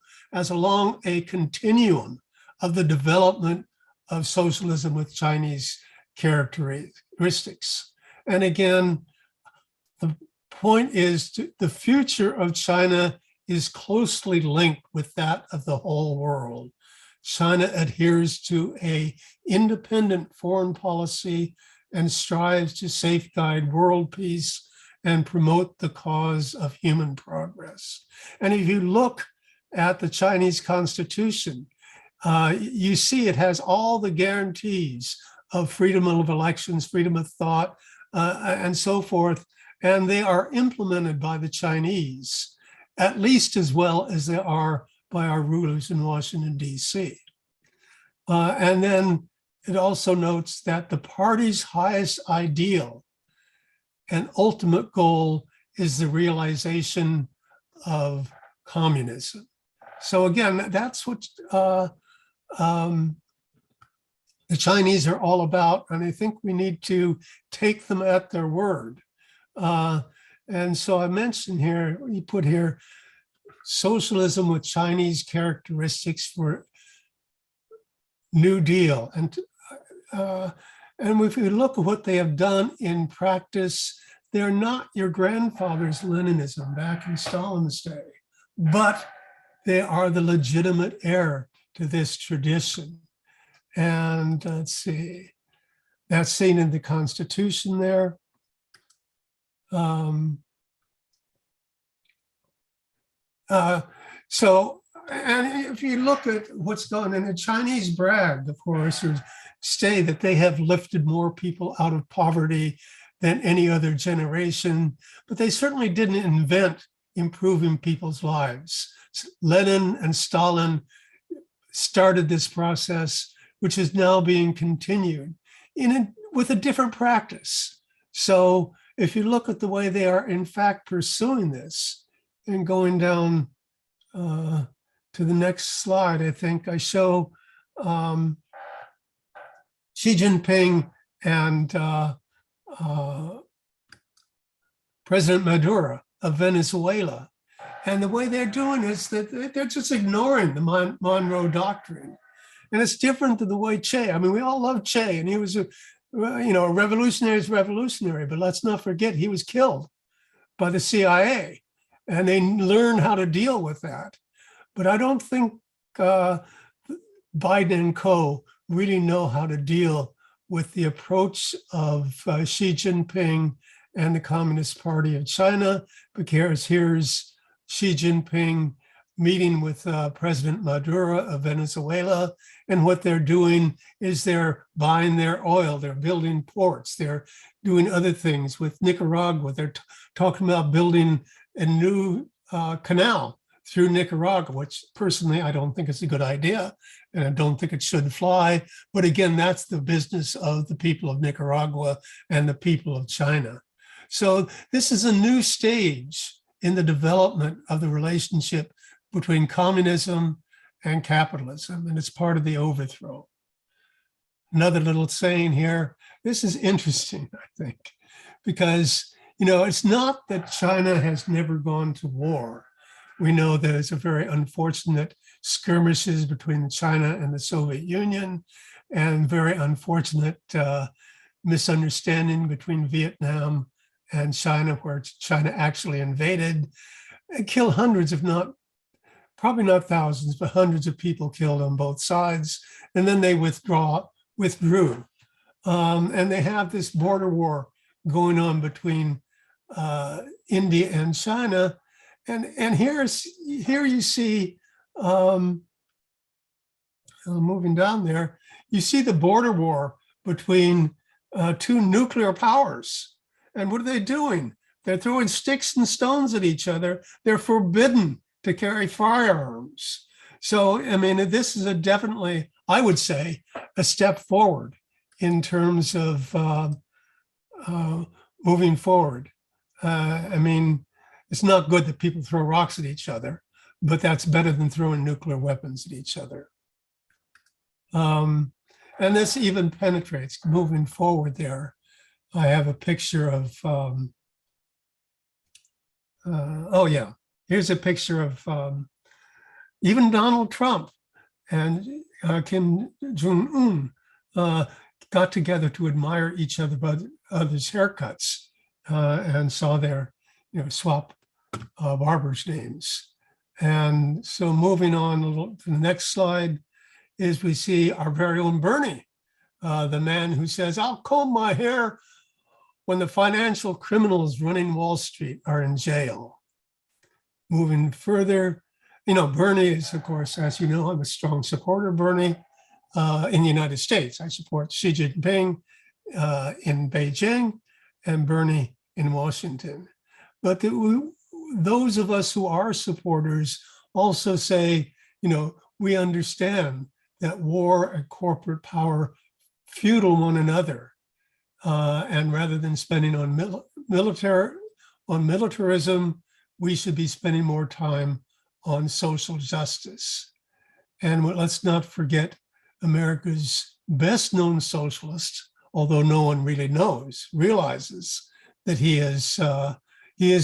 a continuum of the development of socialism with Chinese characteristics. And again, the point is the future of China is closely linked with that of the whole world. China adheres to an independent foreign policy and strives to safeguard world peace and promote the cause of human progress. And if you look at the Chinese Constitution, you see it has all the guarantees of freedom of elections, freedom of thought, and so forth. And they are implemented by the Chinese, at least as well as they are by our rulers in Washington, D.C. And then it also notes that the party's highest ideal and ultimate goal is the realization of communism. So again, that's what the Chinese are all about. And I think we need to take them at their word. And so I mentioned here, you put here, socialism with Chinese characteristics for New Deal. And if you look at what they have done in practice, they're not your grandfather's Leninism back in Stalin's day, but they are the legitimate heir to this tradition. And let's see, that's seen in the Constitution there. And if you look at what's going on, the Chinese brag, of course, or say that they have lifted more people out of poverty than any other generation, but they certainly didn't invent improving people's lives. Lenin and Stalin started this process, which is now being continued with a different practice. So if you look at the way they are in fact pursuing this, and going down to the next slide, I think I show Xi Jinping and President Maduro of Venezuela. And the way they're doing is that they're just ignoring the Monroe Doctrine. And it's different than the way Che, I mean, we all love Che, and he was a revolutionary is revolutionary, but let's not forget he was killed by the CIA. And they learn how to deal with that. But I don't think Biden and co really know how to deal with the approach of Xi Jinping and the Communist Party of China, because here's Xi Jinping meeting with President Maduro of Venezuela. And what they're doing is they're buying their oil, they're building ports, they're doing other things. With Nicaragua, they're talking about building a new canal through Nicaragua, which personally I don't think is a good idea, and I don't think it should fly. But again, that's the business of the people of Nicaragua and the people of China. So this is a new stage in the development of the relationship between communism and capitalism, and it's part of the overthrow. Another little saying here, this is interesting, I think, because it's not that China has never gone to war. We know there's a very unfortunate skirmishes between China and the Soviet Union, and very unfortunate misunderstanding between Vietnam and China, where China actually invaded and killed hundreds, if not, probably not thousands, but hundreds of people killed on both sides. And then they withdrew. And they have this border war going on between India and China. And here you see, moving down there, you see the border war between two nuclear powers. And what are they doing? They're throwing sticks and stones at each other. They're forbidden to carry firearms. So, I mean, this is definitely, I would say, a step forward in terms of moving forward. I mean, it's not good that people throw rocks at each other, but that's better than throwing nuclear weapons at each other. And this even penetrates moving forward there. I have a picture of, oh yeah, here's a picture of even Donald Trump and Kim Jong-un got together to admire each other's haircuts and saw their, swap barbers' names. And so moving on a little to the next slide is we see our very own Bernie, the man who says, I'll comb my hair when the financial criminals running Wall Street are in jail. Moving further, Bernie is, of course, as you know, I'm a strong supporter of Bernie in the United States. I support Xi Jinping in Beijing and Bernie in Washington. But those of us who are supporters also say, we understand that war and corporate power feudal one another. And rather than spending on militarism, we should be spending more time on social justice. And let's not forget America's best known socialist, although no one really realizes that he is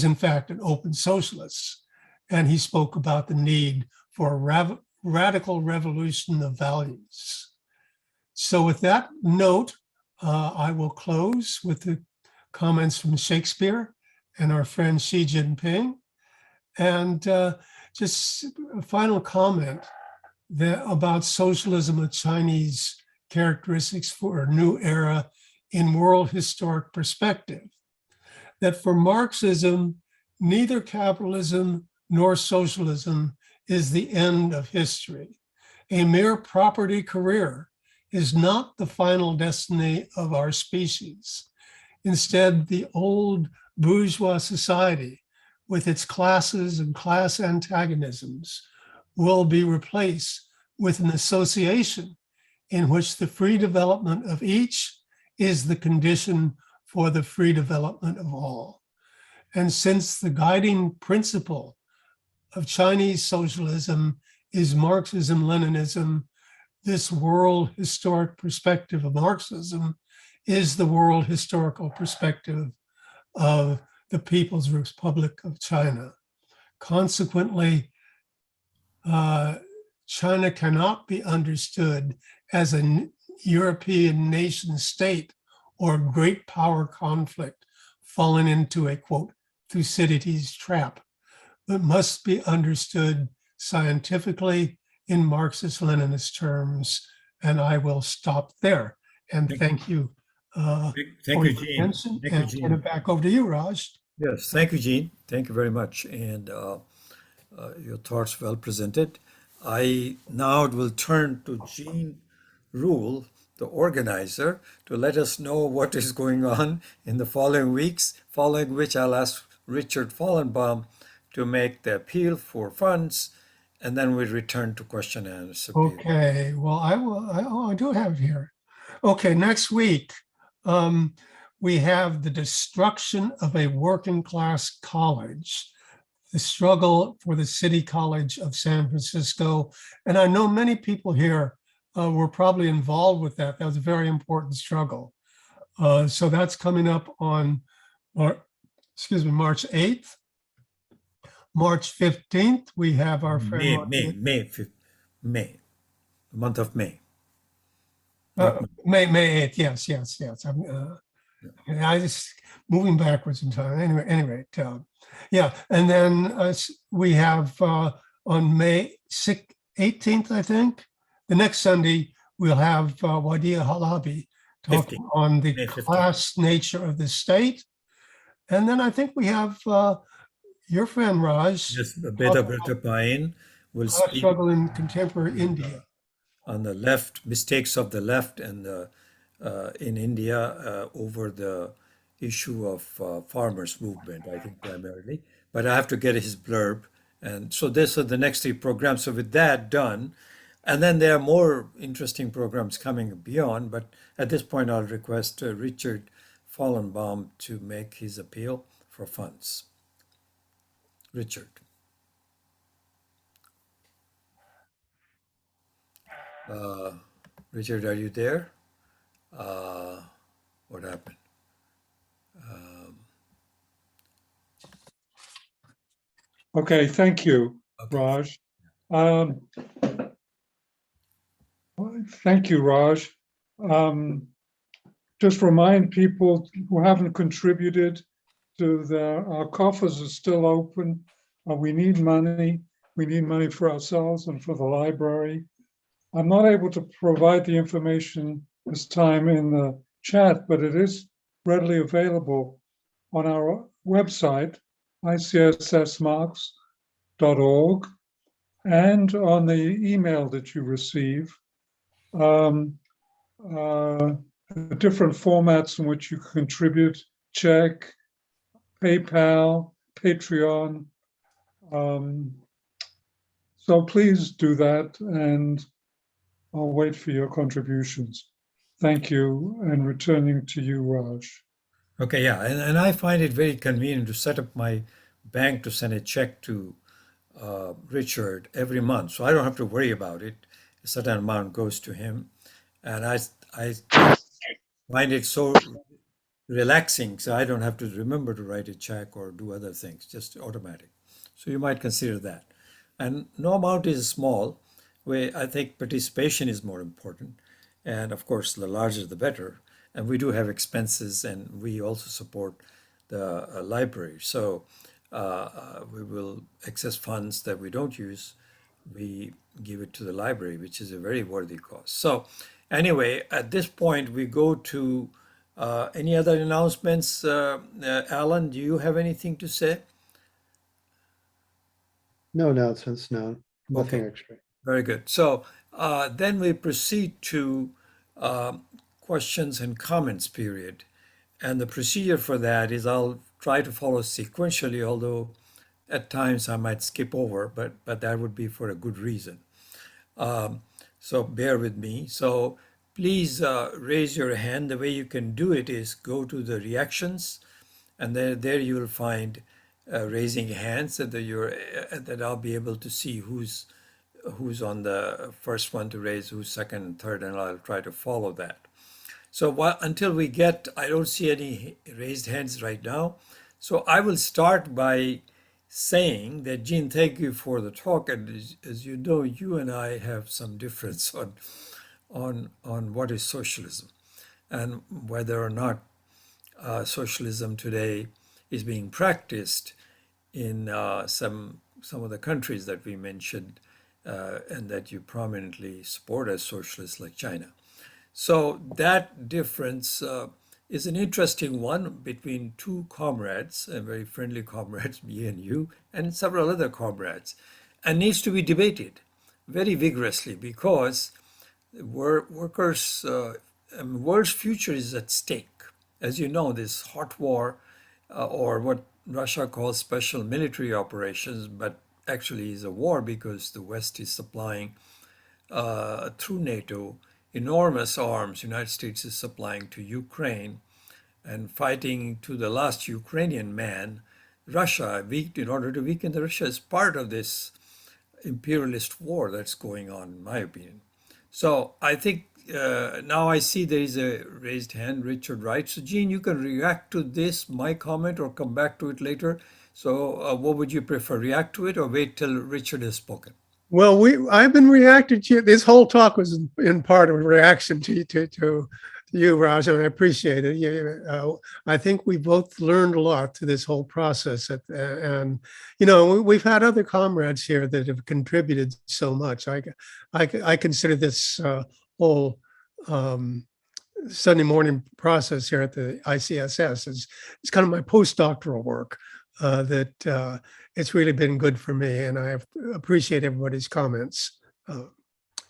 in fact an open socialist. And he spoke about the need for a radical revolution of values. So with that note, I will close with the comments from Shakespeare and our friend Xi Jinping. And just a final comment about socialism and Chinese characteristics for a new era in world historic perspective. That for Marxism, neither capitalism nor socialism is the end of history. A mere property career is not the final destiny of our species. Instead, the old bourgeois society with its classes and class antagonisms will be replaced with an association in which the free development of each is the condition for the free development of all. And since the guiding principle of Chinese socialism is Marxism-Leninism, this world historic perspective of Marxism is the world historical perspective of the People's Republic of China. Consequently, China cannot be understood as a European nation state or great power conflict falling into a, quote, Thucydides trap, but must be understood scientifically in Marxist-Leninist terms. And I will stop there. And thank you Thank for you, your Gene. attention. Thank you, And Gene. turn it back over to you, Raj. Yes, thank you, Gene. Thank you very much. And your thoughts well presented. I now will turn to Gene Ruyle, the organizer, to let us know what is going on in the following weeks, following which I'll ask Richard Fallenbaum to make the appeal for funds, and then we return to question and answer period. Okay, well, I do have it here. Okay, next week, we have the destruction of a working class college, the struggle for the City College of San Francisco. And I know many people here were probably involved with that. That was a very important struggle. So that's coming up on, March 8th. March 15th, we have our friend May, the month of May. Not May. May 8th. Yes. I just moving backwards in time. Anyway, yeah. And then we have on May 18th, I think, the next Sunday, we'll have Wadia Halabi talking 15th. on the May 15th. class nature of the state. And then I think we have your friend Raj, Yes, Beta Bretta Pain will class speak struggle in contemporary India. on the left, mistakes of the left and in India over the issue of farmers movement, I think primarily. But I have to get his blurb. And so this are the next 3 programs. So with that done, and then there are more interesting programs coming beyond. But at this point, I'll request Richard Fallenbaum to make his appeal for funds. Richard. Richard, are you there? What happened? Okay, thank you, Okay. Raj. Thank you, Raj. Just remind people who haven't contributed to our coffers are still open. We need money. We need money for ourselves and for the library. I'm not able to provide the information this time in the chat, but it is readily available on our website, ICSSmarks.org, and on the email that you receive. The different formats in which you contribute: check, PayPal, Patreon. So please do that, and I'll wait for your contributions. Thank you, and returning to you, Raj. Okay, yeah, and I find it very convenient to set up my bank to send a check to Richard every month, so I don't have to worry about it. A certain amount goes to him, and I find it so relaxing, so I don't have to remember to write a check or do other things, just automatic. So you might consider that. And no amount is small, where I think participation is more important. And of course, the larger the better. And we do have expenses, and we also support the library. So we will access funds that we don't use. We give it to the library, which is a very worthy cause. So anyway, at this point, we go to any other announcements. Alan, do you have anything to say? No announcements, no, nothing Okay. extra. Very good. So then we proceed to questions and comments period. And the procedure for that is I'll try to follow sequentially, although at times I might skip over, but that would be for a good reason. So bear with me. So please raise your hand. The way you can do it is go to the reactions, and there you will find raising hands that I'll be able to see who's on the first one to raise, who's second and third, and I'll try to follow that. So until we get, I don't see any raised hands right now. So I will start by saying that, Gene, thank you for the talk. And as you know, you and I have some difference on what is socialism and whether or not socialism today is being practiced in some of the countries that we mentioned and that you prominently support as socialists, like China. So that difference is an interesting one between two comrades, very friendly comrades, me and you, and several other comrades, and needs to be debated very vigorously because workers' world's future is at stake. As you know, this hot war, or what Russia calls special military operations, but actually is a war because the West is supplying through NATO enormous arms. United States is supplying to Ukraine and fighting to the last Ukrainian man. Russia, in order to weaken the Russia, is part of this imperialist war that's going on, in my opinion. So I think now I see there is a raised hand, Richard Wright. So Gene, you can react to this, my comment, or come back to it later. So, what would you prefer, react to it or wait till Richard has spoken? Well, I've been reacting to this whole talk was in part a reaction to you, Raj, and I appreciate it. I think we both learned a lot through this whole process, and we've had other comrades here that have contributed so much. I consider this whole Sunday morning process here at the ICSS is it's kind of my postdoctoral work. That it's really been good for me, and I appreciate everybody's comments.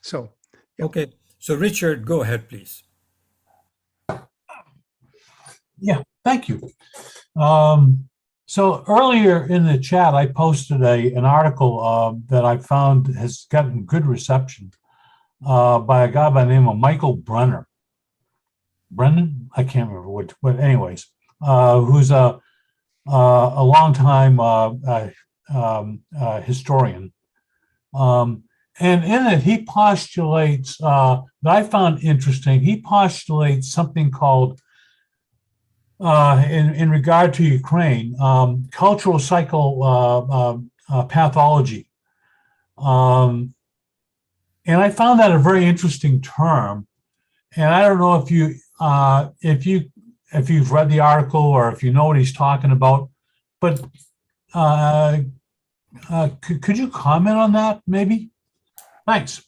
So, yeah. Okay, so Richard, go ahead, please. Yeah, thank you. So earlier in the chat, I posted an article that I found has gotten good reception by a guy by the name of Michael Brennan. I can't remember which, but anyways, who's a longtime historian. And in it, he postulates, that I found interesting, he postulates something called, in regard to Ukraine, cultural psychopathology. And I found that a very interesting term. And I don't know if you've read the article or if you know what he's talking about, but could you comment on that maybe? Thanks.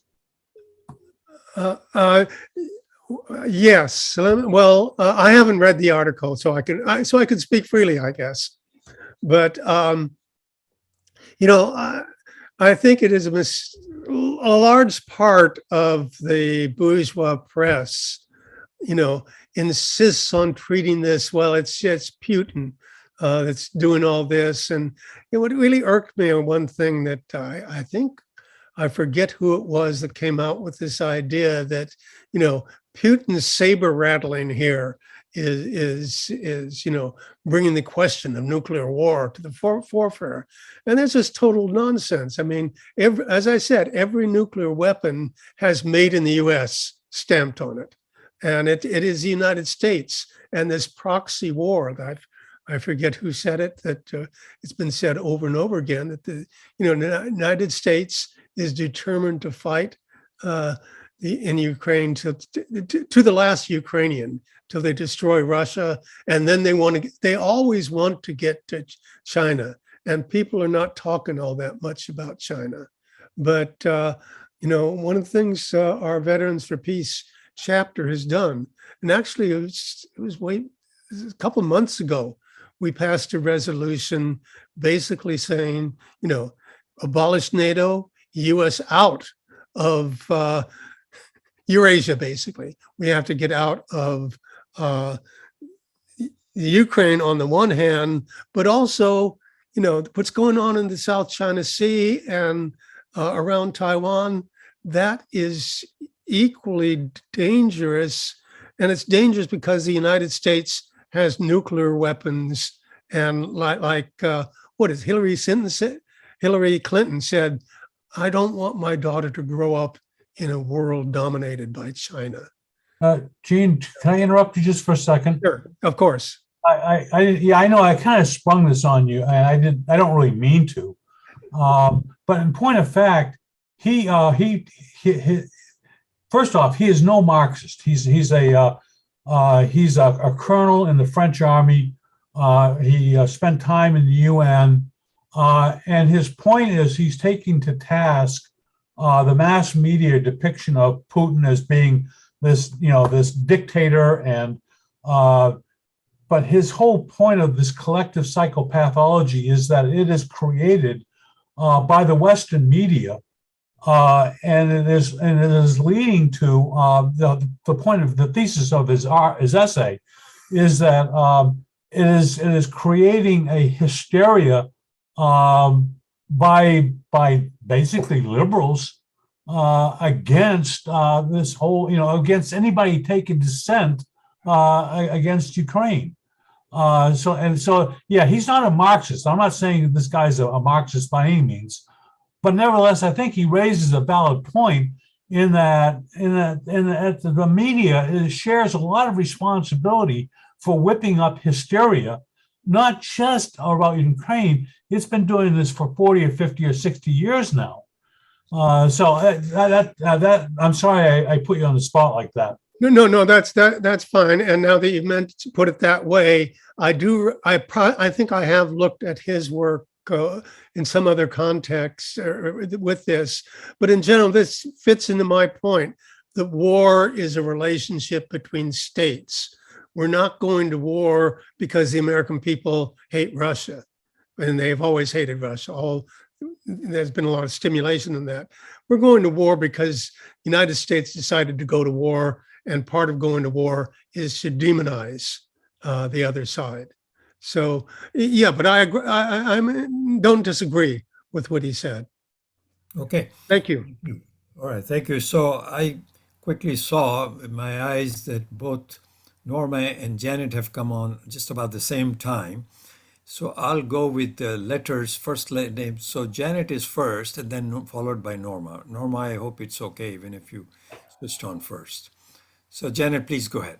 Yes. Well, I haven't read the article, so I can speak freely, I guess. But I think it is a large part of the bourgeois press, insists on treating this, well, it's Putin that's doing all this. And it would really irk me on one thing that I think, I forget who it was that came out with this idea that, Putin's saber rattling here is bringing the question of nuclear war to the forefront. And that's just total nonsense. I mean, as I said, every nuclear weapon has made in the US stamped on it. And it is the United States and this proxy war that I forget who said it, that it's been said over and over again that the United States is determined to fight in Ukraine to the last Ukrainian till they destroy Russia, and then they always want to get to China, and people are not talking all that much about China. But one of the things our Veterans for Peace chapter has done, and actually it was a couple of months ago, we passed a resolution basically saying, abolish NATO, US out of Eurasia, basically. We have to get out of Ukraine on the one hand, but also, what's going on in the South China Sea and around Taiwan, that is equally dangerous. And it's dangerous because the United States has nuclear weapons. And what is Hillary Clinton said, I don't want my daughter to grow up in a world dominated by China. Gene, can I interrupt you just for a second? Sure, of course. I know I kind of sprung this on you, and I don't really mean to. But in point of fact, he first off, he is no Marxist. He's a colonel in the French army. He spent time in the UN, and his point is he's taking to task the mass media depiction of Putin as being this dictator, and but his whole point of this collective psychopathology is that it is created by the Western media, and it is leading to the point of the thesis of his essay is that it is creating a hysteria by basically liberals against this whole, against anybody taking dissent against Ukraine. So, he's not a Marxist. I'm not saying this guy's a Marxist by any means, but nevertheless, I think he raises a valid point in that the media shares a lot of responsibility for whipping up hysteria not just about Ukraine. It's been doing this for 40 or 50 or 60 years now. I'm sorry I put you on the spot like that. No, that's fine. And now that you meant to put it that way, I think I have looked at his work in some other context with this, but in general, this fits into my point that war is a relationship between states. We're not going to war because the American people hate Russia, and they've always hated Russia. There's been a lot of stimulation in that. We're going to war because the United States decided to go to war, and part of going to war is to demonize the other side. So, yeah, but I agree, I don't disagree with what he said. Okay. Thank you. All right, thank you. So I quickly saw in my eyes that both Norma and Janet have come on just about the same time. So I'll go with the letters, first name. So Janet is first and then followed by Norma. Norma, I hope it's okay even if you switched on first. So Janet, please go ahead.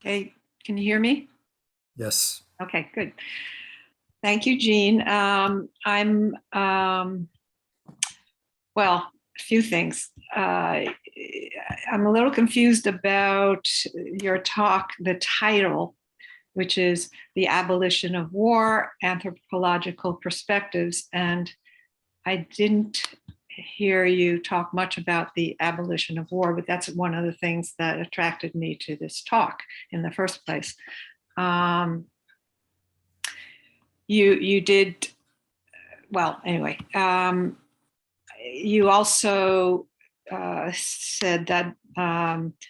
Okay, can you hear me? Yes. Okay, good. Thank you, Gene. Well, a few things. I'm a little confused about your talk, the title, which is The Abolition of War, Anthropological Perspectives. And I didn't hear you talk much about the abolition of war, but that's one of the things that attracted me to this talk in the first place. You did, well, anyway, you also said that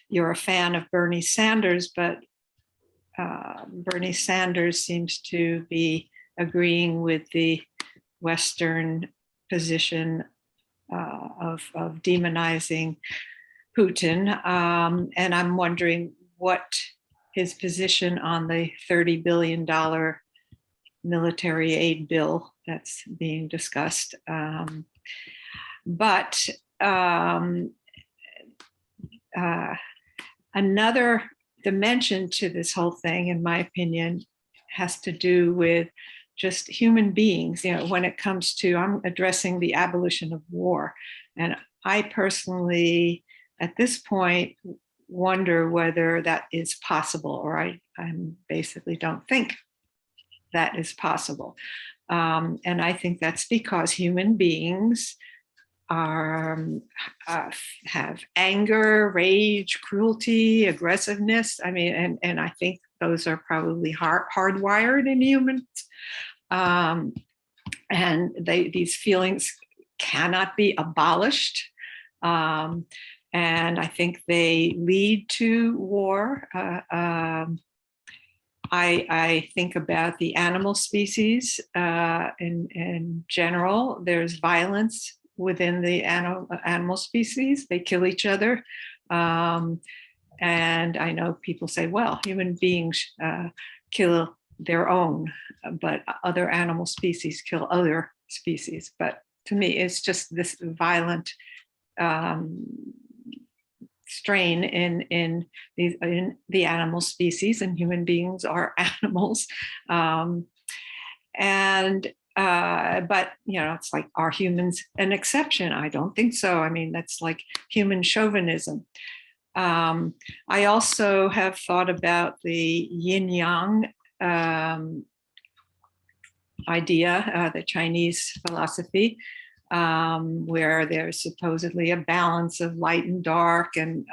you're a fan of Bernie Sanders, but Bernie Sanders seems to be agreeing with the Western position of demonizing Putin. And I'm wondering what his position on the $30 billion military aid bill that's being discussed. But another dimension to this whole thing, in my opinion, has to do with just human beings. You know, when it comes to, I'm addressing the abolition of war. And I personally, at this point, wonder whether that is possible, or I basically don't think that is possible. And I think that's because human beings have anger, rage, cruelty, aggressiveness. I mean, and I think those are probably hardwired in humans. And these feelings cannot be abolished. And I think they lead to war. I think about the animal species in general. There's violence within the animal species. They kill each other. And I know people say, well, human beings kill their own, but other animal species kill other species. But to me, it's just this violent strain in the animal species, and human beings are animals. But you know, it's like, are humans an exception? I don't think so. I mean, that's like human chauvinism. I also have thought about the yin-yang idea, the Chinese philosophy, where there's supposedly a balance of light and dark. And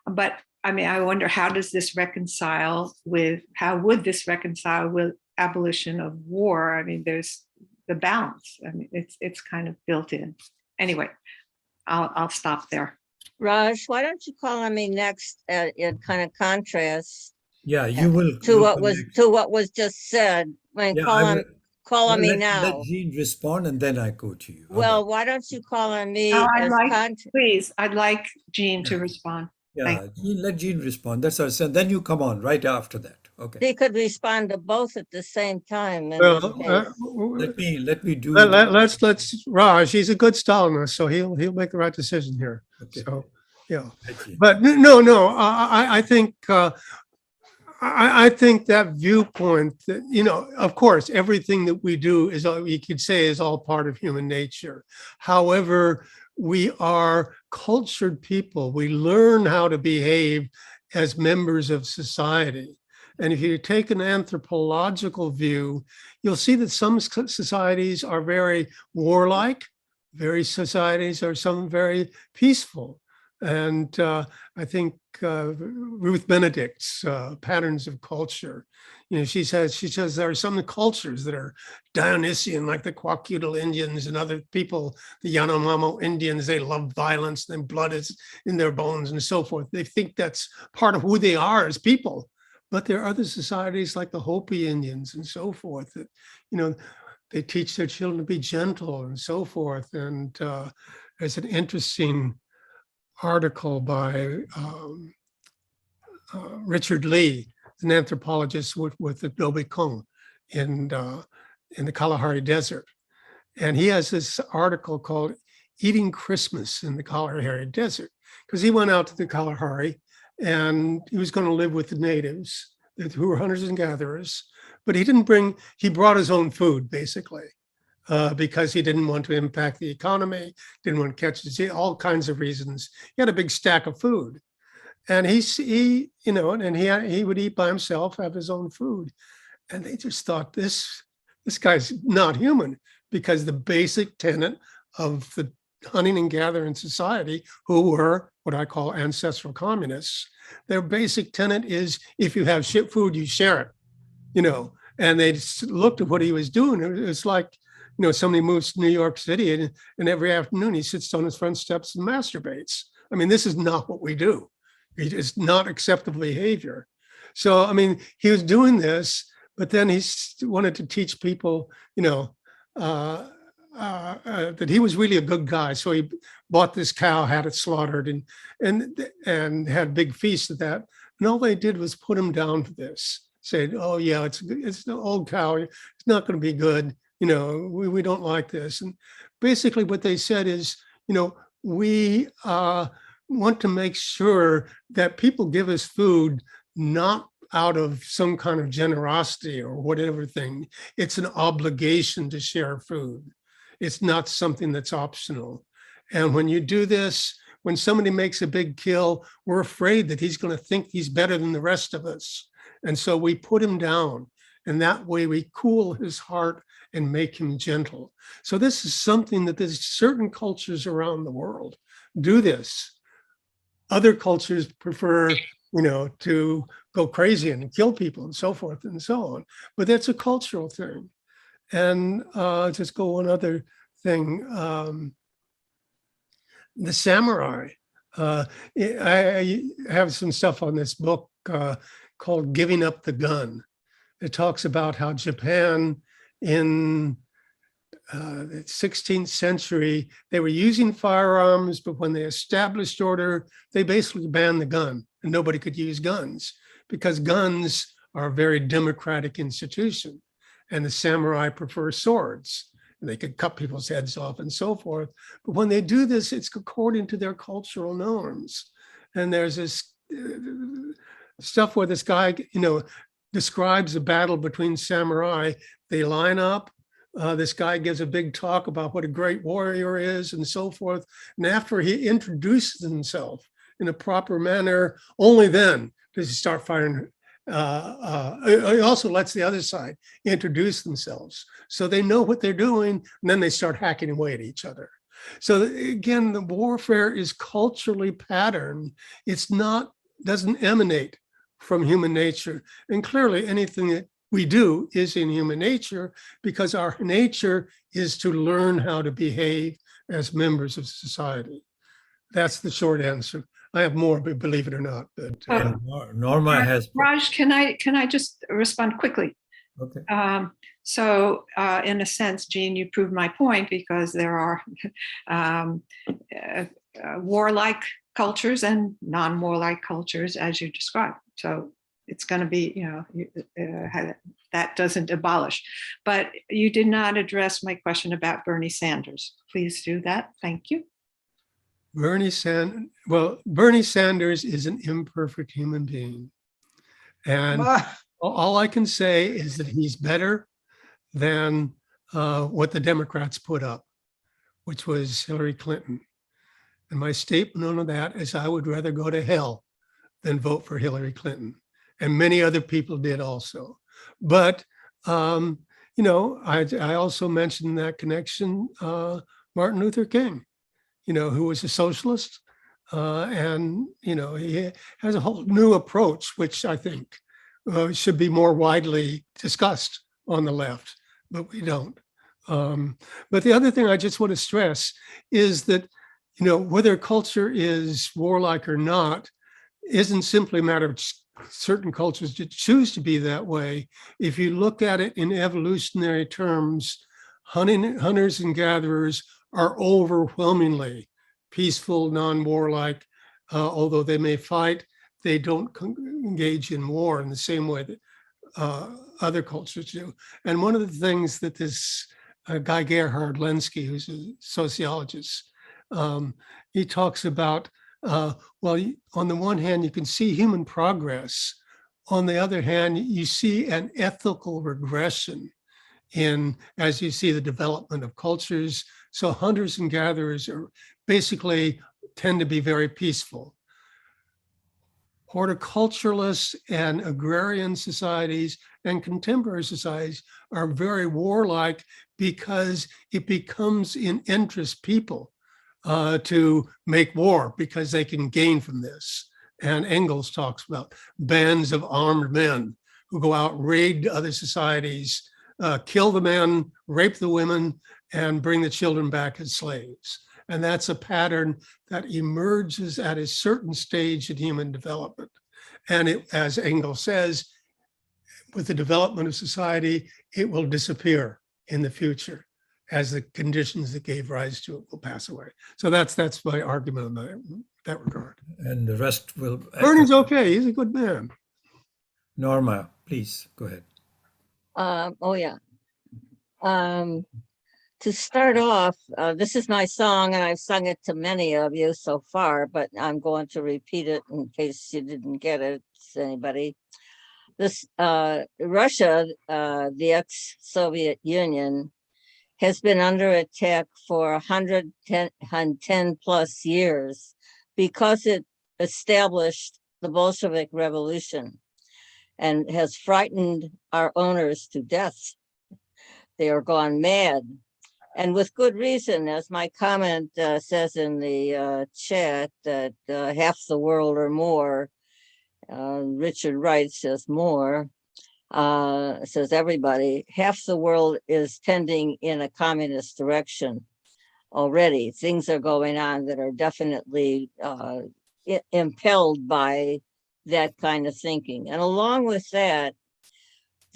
but I mean, I wonder, how would this reconcile with abolition of war? I mean, there's the balance. I mean, it's kind of built in. Anyway, I'll stop there. Raj, why don't you call on me next in kind of contrast? Yeah, you will. To what was just said. I mean, Yeah, call on me let now. Jean respond and then I go to you. Well, why don't you call on me? Please, I'd like Jean to respond. Yeah, let Jean respond. That's our sense. Then you come on right after that. Okay. They could respond to both at the same time. Well, Let me do. let's Raj. He's a good Stalinist, so he'll make the right decision here. Okay. So yeah, Thank you. but no. I think I think that viewpoint that, of course, everything that we do is, you could say, is all part of human nature. However, we are cultured people. We learn how to behave as members of society. And if you take an anthropological view, you'll see that some societies are very warlike, societies are some very peaceful. And I think Ruth Benedict's Patterns of Culture, she says there are some cultures that are Dionysian, like the Kwakiutl Indians and other people, the Yanomamo Indians. They love violence, and blood is in their bones and so forth. They think that's part of who they are as people. But there are other societies like the Hopi Indians and so forth that, they teach their children to be gentle and so forth. And there's an interesting article by Richard Lee, an anthropologist with the Dobie Kong in the Kalahari Desert. And he has this article called Eating Christmas in the Kalahari Desert, because he went out to the Kalahari and he was going to live with the natives who were hunters and gatherers, but he brought his own food, basically. Because he didn't want to impact the economy, didn't want to catch disease, all kinds of reasons. He had a big stack of food, and he would eat by himself, have his own food, and they just thought this guy's not human, because the basic tenet of the hunting and gathering society, who were what I call ancestral communists, their basic tenet is if you have shit food, you share it, And they looked at what he was doing. It was like, somebody moves to New York City and every afternoon he sits on his front steps and masturbates. I mean, this is not what we do. It's not acceptable behavior. So, he was doing this, but then he wanted to teach people, that he was really a good guy. So he bought this cow, had it slaughtered, and had big feasts of that. And all they did was put him down to this, saying, "Oh yeah, it's an old cow. It's not going to be good. We don't like this." And basically what they said is, we want to make sure that people give us food, not out of some kind of generosity or whatever thing. It's an obligation to share food. It's not something that's optional. And when you do this, when somebody makes a big kill, we're afraid that he's going to think he's better than the rest of us. And so we put him down. And that way we cool his heart and make him gentle. So this is something that there's certain cultures around the world do this. Other cultures prefer, to go crazy and kill people and so forth and so on. But that's a cultural thing. And just go one other thing. The samurai. I have some stuff on this book called Giving Up the Gun. It talks about how Japan in the 16th century, they were using firearms, but when they established order, they basically banned the gun and nobody could use guns because guns are a very democratic institution and the samurai prefer swords. And they could cut people's heads off and so forth. But when they do this, it's according to their cultural norms. And there's this stuff where this guy, describes a battle between samurai. They line up. This guy gives a big talk about what a great warrior is and so forth. And after he introduces himself in a proper manner, only then does he start firing. He also lets the other side introduce themselves. So they know what they're doing, and then they start hacking away at each other. So again, the warfare is culturally patterned. Doesn't emanate from human nature. And clearly anything that we do is in human nature because our nature is to learn how to behave as members of society. That's the short answer. I have more, but believe it or not. But Norma has. Raj, can I just respond quickly? Okay. So in a sense, Jean, you proved my point because there are warlike cultures and non-warlike cultures as you described. So it's going to be, that doesn't abolish. But you did not address my question about Bernie Sanders. Please do that. Thank you. Bernie Sanders is an imperfect human being. And all I can say is that he's better than what the Democrats put up, which was Hillary Clinton. And my statement on that is I would rather go to hell than vote for Hillary Clinton. And many other people did also. But, you know, I also mentioned that connection, Martin Luther King, you know, who was a socialist. And, you know, he has a whole new approach, which I think should be more widely discussed on the left, but we don't. But the other thing I just want to stress is that, you know, whether culture is warlike or not, isn't simply a matter of certain cultures that choose to be that way. If you look at it in evolutionary terms, hunters and gatherers are overwhelmingly peaceful, non-warlike, although they may fight, they don't engage in war in the same way that other cultures do. And one of the things that this guy Gerhard Lenski, who's a sociologist, he talks about, well, on the one hand, you can see human progress. On the other hand, you see an ethical regression in, as you see, the development of cultures. So hunters and gatherers are basically tend to be very peaceful. Horticulturalists and agrarian societies and contemporary societies are very warlike because it becomes in interest people to make war because they can gain from this. And Engels talks about bands of armed men who go out, raid other societies, kill the men, rape the women, and bring the children back as slaves. And that's a pattern that emerges at a certain stage in human development. And it, as Engels says, with the development of society, it will disappear in the future as the conditions that gave rise to it will pass away. So that's my argument in that regard. And the rest will. Bernie's okay. He's a good man. Norma, please go ahead. Oh, yeah. To start off, this is my song, and I've sung it to many of you so far, but I'm going to repeat it in case you didn't get it, anybody. This Russia, the ex-Soviet Union, has been under attack for 110 plus years because it established the Bolshevik Revolution and has frightened our owners to death. They are gone mad. And with good reason, as my comment says in the chat, that half the world or more, Richard Wright says more, says everybody, half the world is tending in a communist direction already. Things are going on that are definitely impelled by that kind of thinking. And along with that,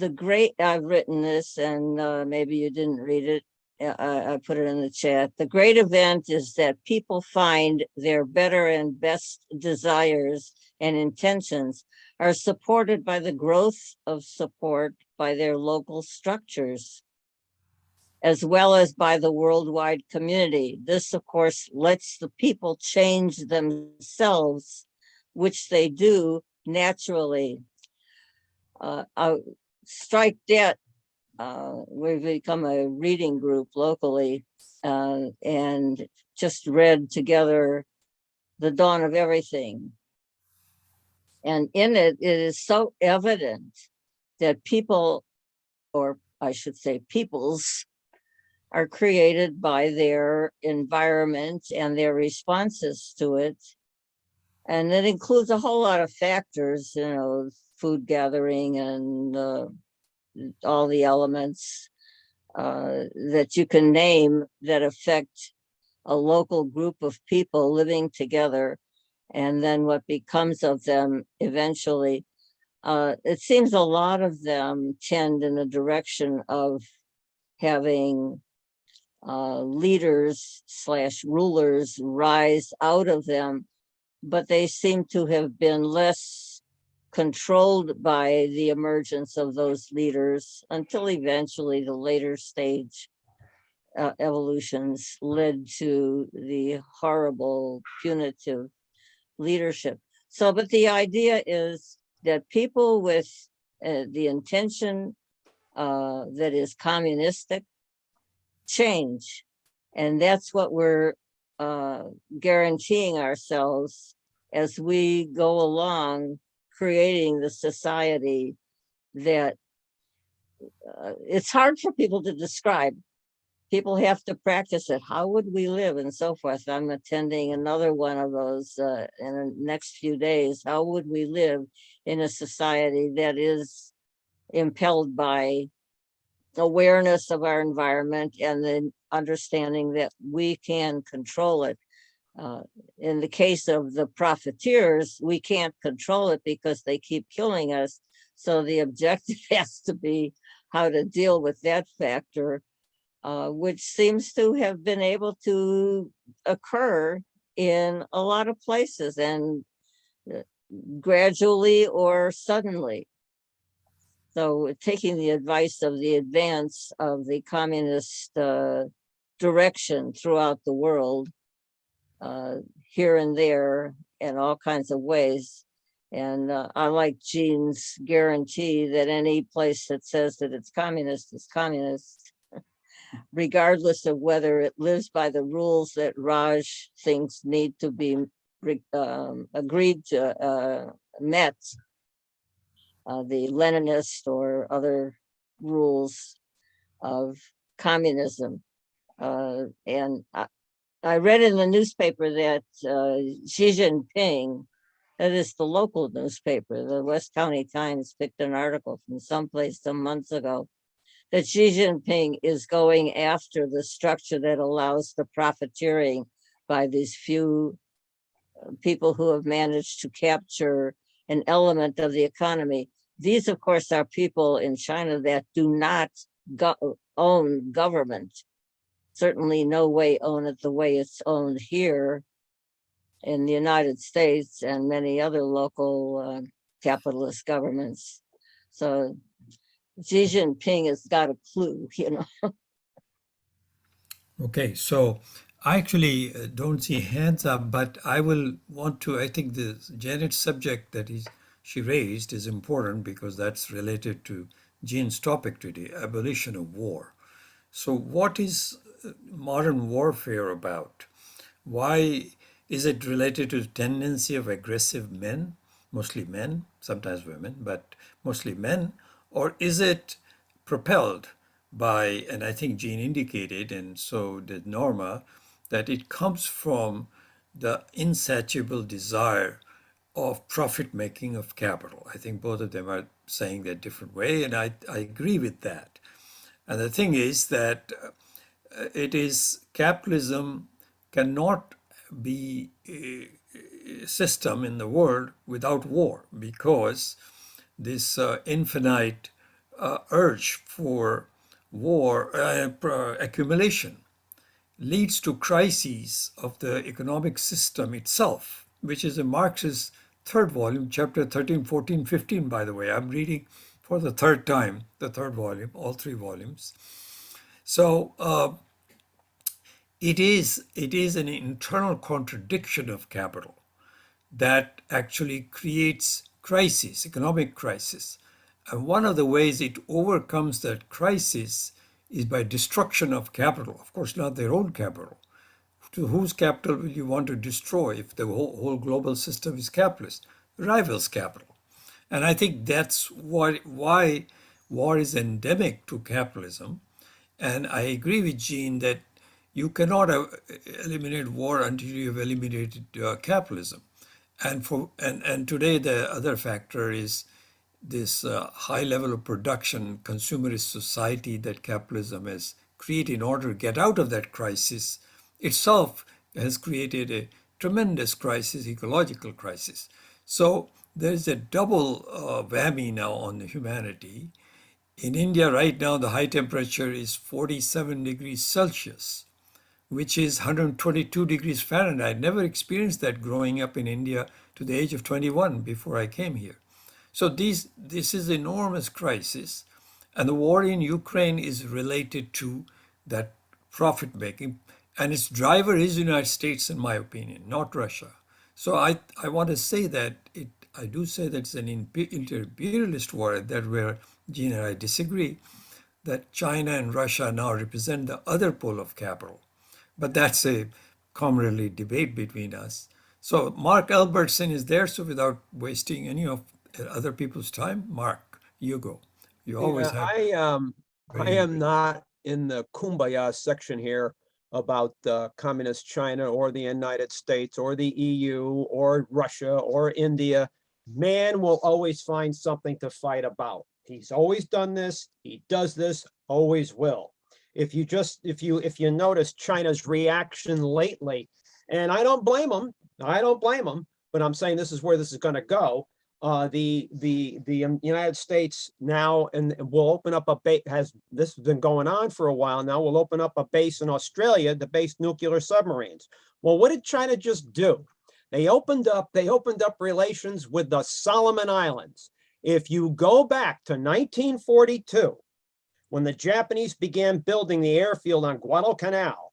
I've written this, and maybe you didn't read it, I put it in the chat. The great event is that people find their better and best desires and intentions are supported by the growth of support by their local structures, as well as by the worldwide community. This, of course, lets the people change themselves, which they do naturally. Strike Debt, we've become a reading group locally, and just read together The Dawn of Everything. And in it, it is so evident that people, or I should say peoples, are created by their environment and their responses to it. And it includes a whole lot of factors, you know, food gathering and all the elements that you can name that affect a local group of people living together, and then what becomes of them eventually. It seems a lot of them tend in the direction of having leaders / rulers rise out of them, but they seem to have been less controlled by the emergence of those leaders until eventually the later stage evolutions led to the horrible punitive leadership. So, but the idea is that people with the intention that is communistic change. And that's what we're guaranteeing ourselves as we go along, creating the society that it's hard for people to describe. People have to practice it. How would we live and so forth? I'm attending another one of those in the next few days. How would we live in a society that is impelled by awareness of our environment and the understanding that we can control it? In the case of the profiteers, we can't control it because they keep killing us. So the objective has to be how to deal with that factor, which seems to have been able to occur in a lot of places, and gradually or suddenly. So taking the advice of the advance of the communist direction throughout the world, here and there in all kinds of ways. And I like Gene's guarantee that any place that says that it's communist is communist, regardless of whether it lives by the rules that Raj thinks need to be agreed to, met, the Leninist or other rules of communism. And I read in the newspaper that Xi Jinping, that is the local newspaper, the West County Times, picked an article from someplace some months ago, that Xi Jinping is going after the structure that allows the profiteering by these few people who have managed to capture an element of the economy. These, of course, are people in China that do not own government. Certainly no way own it the way it's owned here in the United States and many other local capitalist governments. So Xi Jinping has got a clue, you know. Okay, so I actually don't see hands up, but I will want to, I think the Janet's subject that she raised is important because that's related to Jean's topic today, abolition of war. So what is modern warfare about? Why is it related to the tendency of aggressive men, mostly men, sometimes women, but mostly men, or is it propelled by, and I think Jean indicated, and so did Norma, that it comes from the insatiable desire of profit making of capital. I think both of them are saying that different way, and I agree with that. And the thing is that it is capitalism cannot be a system in the world without war, because this infinite urge for war accumulation leads to crises of the economic system itself, which is in Marx's third volume, chapter 13, 14, 15, by the way. I'm reading for the third time, the third volume, all three volumes. So it is an internal contradiction of capital that actually creates crisis, economic crisis. And one of the ways it overcomes that crisis is by destruction of capital. Of course, not their own capital. To whose capital will you want to destroy if the whole global system is capitalist? Rivals' capital. And I think that's why war is endemic to capitalism. And I agree with Jean that you cannot eliminate war until you have eliminated capitalism. And today the other factor is this high level of production, consumerist society that capitalism has created in order to get out of that crisis itself has created a tremendous crisis, ecological crisis. So there's a double whammy now on humanity. In India right now, the high temperature is 47 degrees Celsius, which is 122 degrees Fahrenheit. Never experienced that growing up in India to the age of 21 before I came here. So this is an enormous crisis, and the war in Ukraine is related to that profit making, and its driver is the United States, in my opinion, not Russia. So I want to say that I do say that it's an inter-imperialist war, that where Gene and I disagree, that China and Russia now represent the other pole of capital. But that's a commonly debate between us. So Mark Albertson is there. So without wasting any of other people's time, Mark, you go. You always Yeah, have. I am not in the kumbaya section here about communist China or the United States or the EU or Russia or India. Man will always find something to fight about. He's always done this. He does this, always will. If you notice China's reaction lately, and I don't blame them, but I'm saying this is where this is going to go. The United States now and will open up a base. This has been going on for a while now. Will open up a base in Australia to base nuclear submarines. Well, what did China just do? They opened up relations with the Solomon Islands. If you go back to 1942, when the Japanese began building the airfield on Guadalcanal,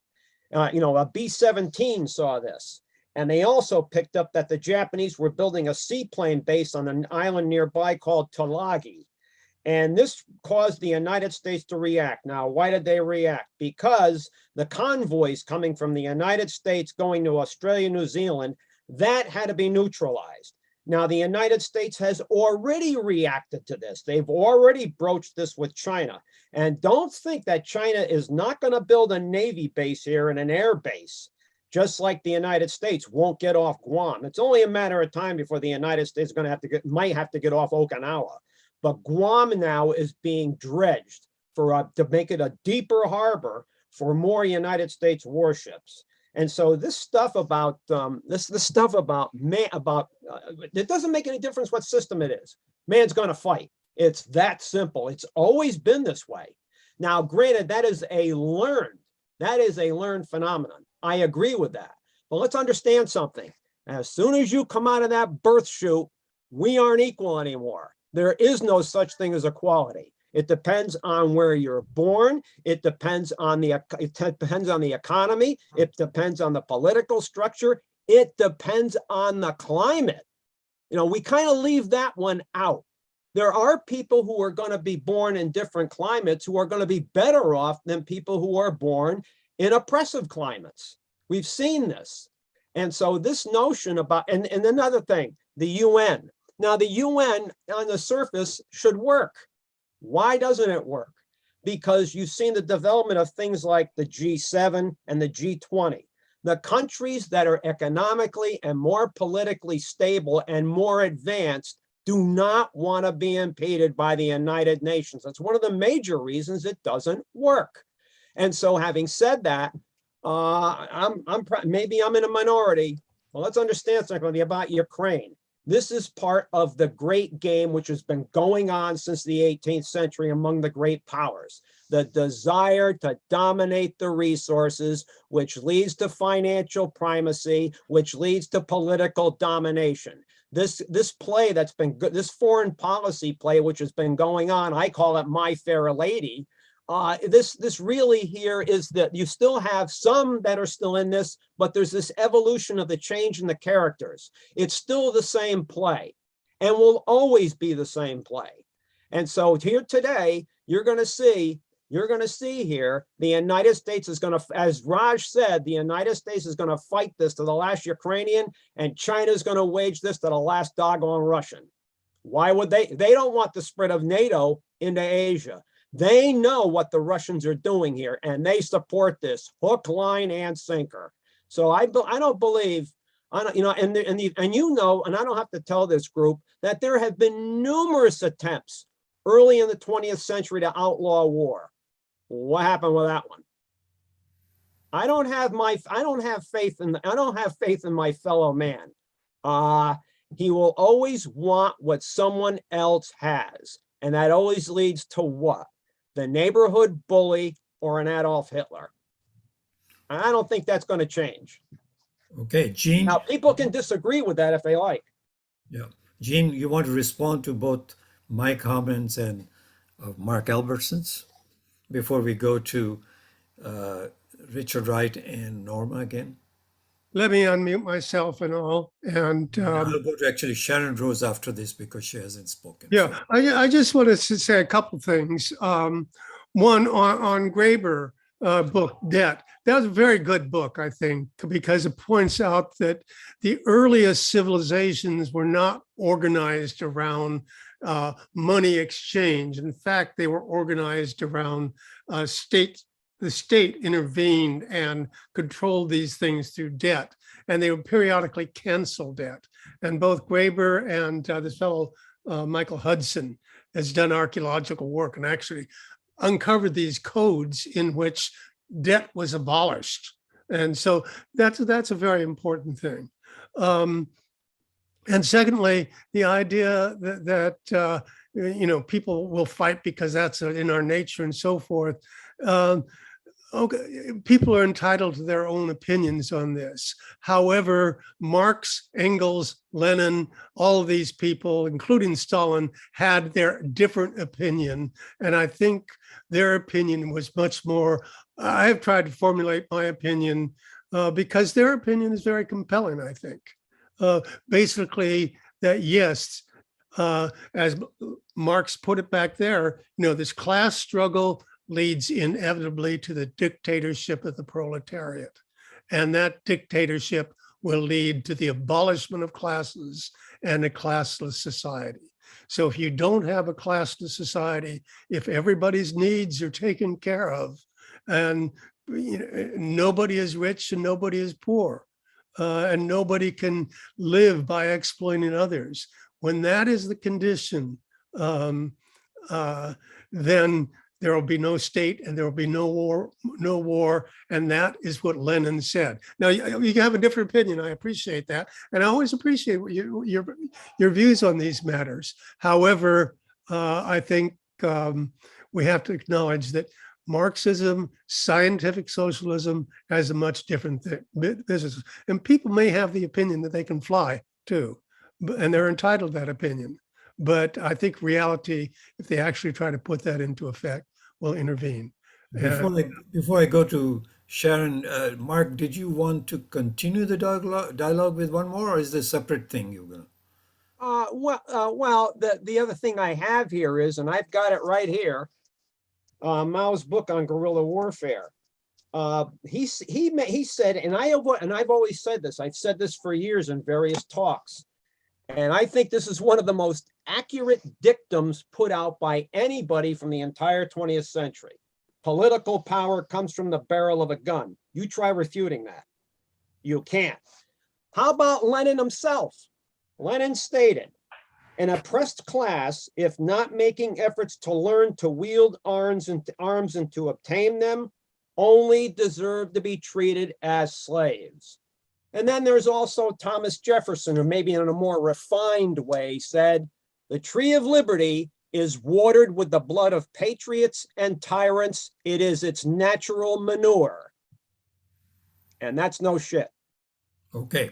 a B-17 saw this. And they also picked up that the Japanese were building a seaplane base on an island nearby called Tulagi. And this caused the United States to react. Now, why did they react? Because the convoys coming from the United States going to Australia, New Zealand, that had to be neutralized. Now, the United States has already reacted to this. They've already broached this with China. And don't think that China is not going to build a Navy base here and an air base, just like the United States won't get off Guam. It's only a matter of time before the United States is going to might have to get off Okinawa. But Guam now is being dredged to make it a deeper harbor for more United States warships. And so this stuff about it doesn't make any difference what system it is. Man's going to fight. It's that simple. It's always been this way. Now, granted, that is a learned phenomenon. I agree with that. But let's understand something. As soon as you come out of that birth chute, we aren't equal anymore. There is no such thing as equality. It depends on where you're born. It depends on the economy. It depends on the political structure. It depends on the climate. We kind of leave that one out. There are people who are going to be born in different climates who are going to be better off than people who are born in oppressive climates. We've seen this. And so this notion about, and another thing, the UN. Now, the UN on the surface should work. Why doesn't it work? Because you've seen the development of things like the G7 and the G20. The countries that are economically and more politically stable and more advanced do not want to be impeded by the United Nations. That's one of the major reasons it doesn't work. And so having said that, maybe I'm in a minority. Well, let's understand something about Ukraine. This is part of the great game which has been going on since the 18th century among the great powers. The desire to dominate the resources, which leads to financial primacy, which leads to political domination. This play that's been good, this foreign policy play which has been going on, I call it My Fair Lady. This really here is that you still have some that are still in this, but there's this evolution of the change in the characters. It's still the same play and will always be the same play. And so here today, you're going to see here, the United States is going to, as Raj said, the United States is going to fight this to the last Ukrainian, and China's going to wage this to the last doggone Russian. Why would they? They don't want the spread of NATO into Asia. They know what the Russians are doing here, and they support this hook, line, and sinker. So I don't believe, and I don't have to tell this group that there have been numerous attempts early in the 20th century to outlaw war. What happened with that one? I don't have faith in my fellow man. He will always want what someone else has, and that always leads to what? The neighborhood bully or an Adolf Hitler. I don't think that's going to change. Okay, Gene. Now, people can disagree with that if they like. Yeah. Gene, you want to respond to both my comments and Mark Albertson's before we go to Richard Wright and Norma again? let me unmute myself and all. And I'll go to actually Sharon Rose after this because she hasn't spoken. yeah, I just wanted to say a couple things. One on Graeber book, Debt. That was a very good book, I think, because it points out that the earliest civilizations were not organized around money exchange. In fact, they were organized around state. The state intervened and controlled these things through debt, and they would periodically cancel debt. And both Graeber and this fellow, Michael Hudson, has done archaeological work and actually uncovered these codes in which debt was abolished. And so that's a very important thing. And secondly, the idea that people will fight because that's in our nature and so forth. Okay, people are entitled to their own opinions on this. However, Marx, Engels, Lenin, all of these people, including Stalin, had their different opinion. And I think their opinion was much more, I've tried to formulate my opinion because their opinion is very compelling, I think. Basically, that yes, as Marx put it back there, this class struggle leads inevitably to the dictatorship of the proletariat. And that dictatorship will lead to the abolishment of classes and a classless society. So if you don't have a classless society, if everybody's needs are taken care of, and nobody is rich and nobody is poor, and nobody can live by exploiting others, when that is the condition, then there will be no state and there will be no war. And that is what Lenin said. Now, you have a different opinion. I appreciate that. And I always appreciate your views on these matters. However, I think we have to acknowledge that Marxism, scientific socialism has a much different business. And people may have the opinion that they can fly too, and they're entitled to that opinion. But I think reality, if they actually try to put that into effect, will intervene. Before I go to Sharon, Mark, did you want to continue the dialogue with one more, or is this a separate thing you're going to? Well, the other thing I have here is, and I've got it right here, Mao's book on guerrilla warfare. He said, and I've always said this. I've said this for years in various talks. And I think this is one of the most accurate dictums put out by anybody from the entire 20th century. Political power comes from the barrel of a gun. You try refuting that. You can't. How about Lenin himself? Lenin stated, an oppressed class, if not making efforts to learn to wield arms and to obtain them, only deserve to be treated as slaves. And then there's also Thomas Jefferson, who maybe in a more refined way said, the tree of liberty is watered with the blood of patriots and tyrants. It is its natural manure. And that's no shit. Okay.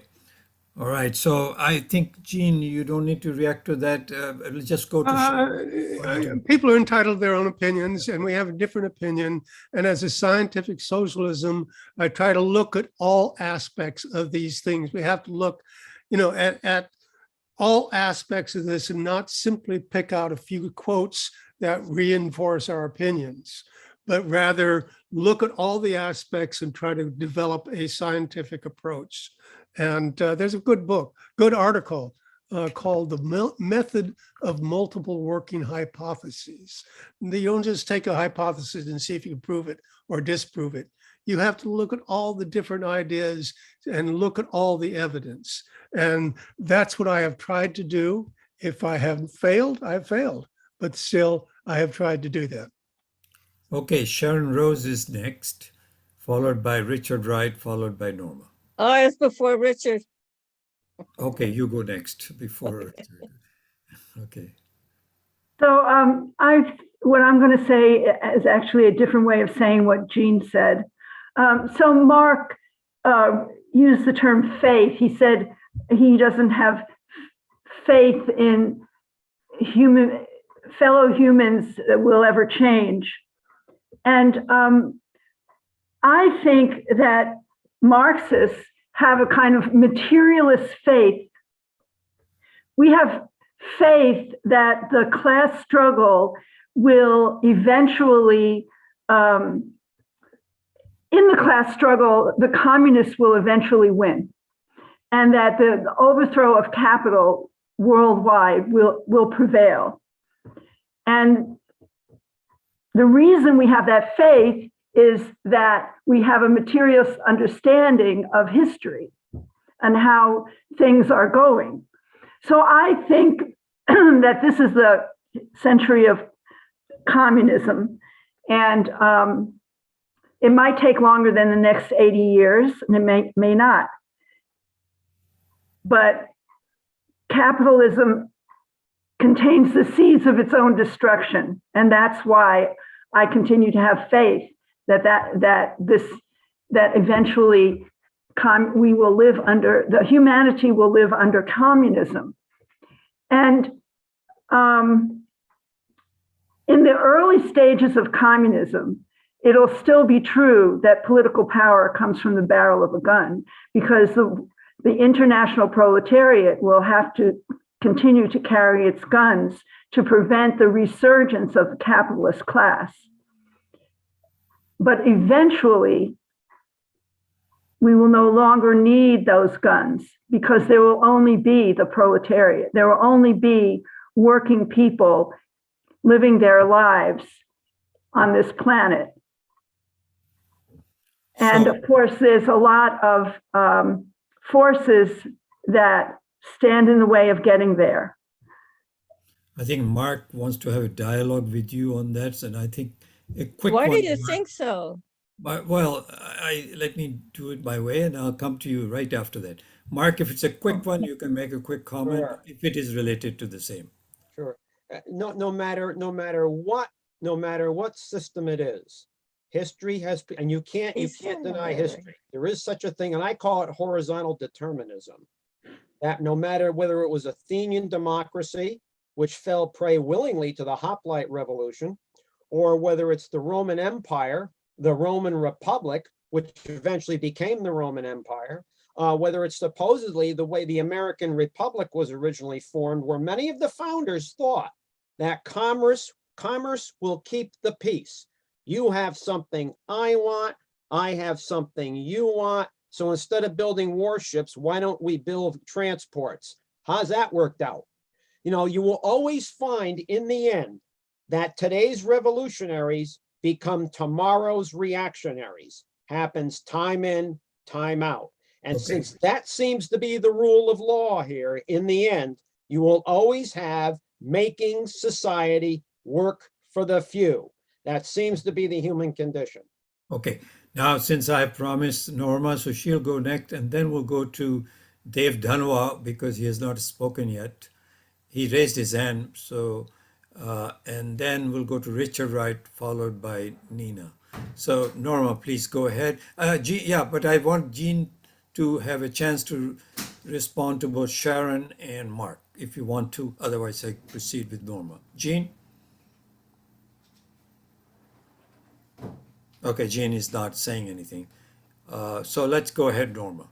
All right. So I think, Gene, you don't need to react to that. Let's just go to people are entitled to their own opinions, and we have a different opinion. And as a scientific socialism, I try to look at all aspects of these things. We have to look, at all aspects of this and not simply pick out a few quotes that reinforce our opinions, but rather look at all the aspects and try to develop a scientific approach. And there's a good article called The Method of Multiple Working Hypotheses. You don't just take a hypothesis and see if you can prove it or disprove it. You have to look at all the different ideas and look at all the evidence. And that's what I have tried to do. If I have failed, I've failed. But still, I have tried to do that. Okay, Sharon Rose is next, followed by Richard Wright, followed by Norma. Oh, it's before Richard. Okay, you go next before. Okay. So what I'm going to say is actually a different way of saying what Gene said. So Mark used the term faith. He said he doesn't have faith in fellow humans that will ever change. And I think that Marxists have a kind of materialist faith. We have faith that the class struggle will eventually, in the class struggle, the communists will eventually win, and that the overthrow of capital worldwide will prevail. And the reason we have that faith is that we have a materialist understanding of history and how things are going. So I think that this is the century of communism, and it might take longer than the next 80 years, and it may not. But capitalism contains the seeds of its own destruction, and that's why I continue to have faith that eventually we will live under, the humanity will live under communism. And in the early stages of communism, it'll still be true that political power comes from the barrel of a gun, because the international proletariat will have to continue to carry its guns to prevent the resurgence of the capitalist class. But eventually, we will no longer need those guns, because there will only be the proletariat. There will only be working people living their lives on this planet. And of course, there's a lot of forces that stand in the way of getting there. I think Mark wants to have a dialogue with you on that, and I think a quick Why one. do you think so? Well, let me do it my way, and I'll come to you right after that. Mark, if it's a quick one, you can make a quick comment Sure. if it is related to the same. Sure. No matter what system it is, history has, and you can't deny history. There is such a thing, and I call it horizontal determinism. That no matter whether it was Athenian democracy, which fell prey willingly to the hoplite revolution, or whether it's the Roman Empire, the Roman Republic, which eventually became the Roman Empire, whether it's supposedly the way the American Republic was originally formed, where many of the founders thought that commerce will keep the peace. You have something I want, I have something you want. So instead of building warships, why don't we build transports? How's that worked out? You know, you will always find in the end that today's revolutionaries become tomorrow's reactionaries. Happens time in, time out. And since that seems to be the rule of law here, in the end, you will always have making society work for the few. That seems to be the human condition. Okay. Now, since I promised Norma, so she'll go next, and then we'll go to Dave Dhanwa, because he has not spoken yet. He raised his hand, so, and then we'll go to Richard Wright, followed by Nina. So, Norma, please go ahead. But I want Jean to have a chance to respond to both Sharon and Mark, if you want to. Otherwise, I proceed with Norma. Jean? Okay, Jean is not saying anything. So let's go ahead, Norma.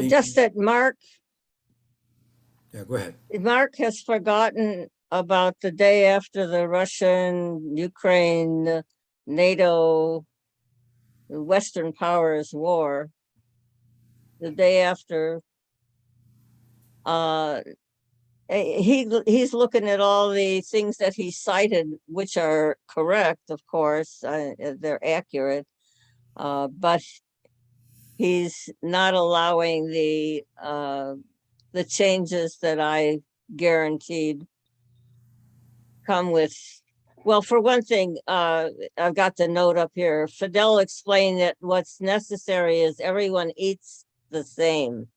Just that Mark Yeah, go ahead. Mark has forgotten about the day after the Russian, Ukraine, NATO, Western powers war. The day after, he's looking at all the things that he cited, which are correct, of course, they're accurate, but he's not allowing the changes that I guaranteed come with. Well, for one thing, I've got the note up here. Fidel explained that what's necessary is everyone eats the same.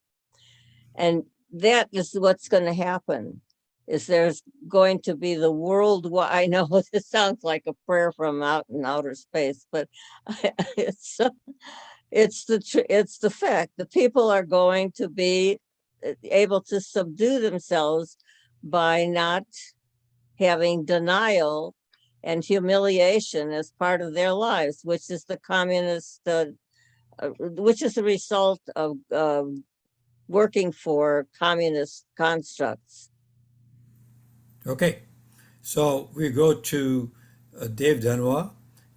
And that is what's going to happen, is there's going to be the worldwide, I know this sounds like a prayer from out in outer space, but it's the fact that people are going to be able to subdue themselves by not having denial and humiliation as part of their lives, which is the communist which is the result of working for communist constructs. Okay, so we go to Dave Dhanwa.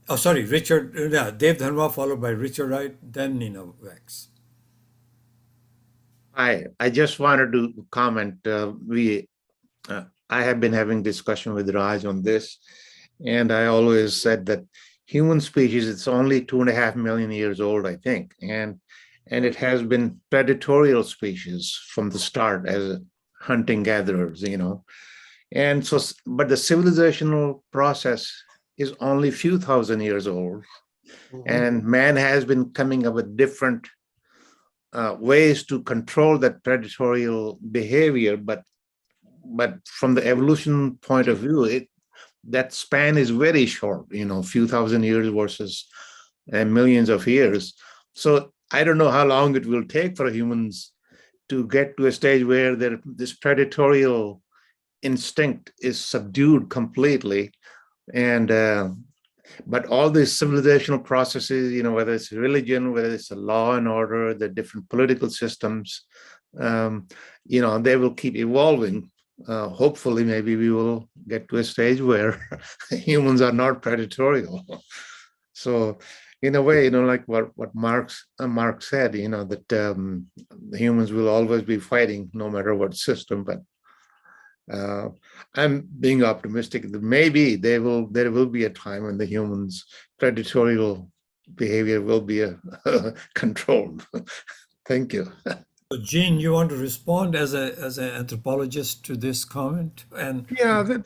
Oh, sorry, Richard. Dave Dhanwa followed by Richard Wright, then Nina Wax. I just wanted to comment. I have been having discussion with Raj on this, and I always said that human species, it's only 2.5 million years old, I think, and it has been predatorial species from the start as hunting gatherers, and so, but the civilizational process is only a few thousand years old, and man has been coming up with different ways to control that predatorial behavior, but from the evolution point of view, that span is very short, a few thousand years versus millions of years. So I don't know how long it will take for humans to get to a stage where this predatorial instinct is subdued completely. And but all these civilizational processes, whether it's religion, whether it's a law and order, the different political systems, they will keep evolving. Hopefully, maybe we will get to a stage where humans are not predatorial. So, in a way, like what Marx said, that humans will always be fighting no matter what system. But I'm being optimistic that maybe there will be a time when the humans' predatorial behavior will be controlled. Thank you. So Gene, you want to respond as an anthropologist to this comment? And Yeah,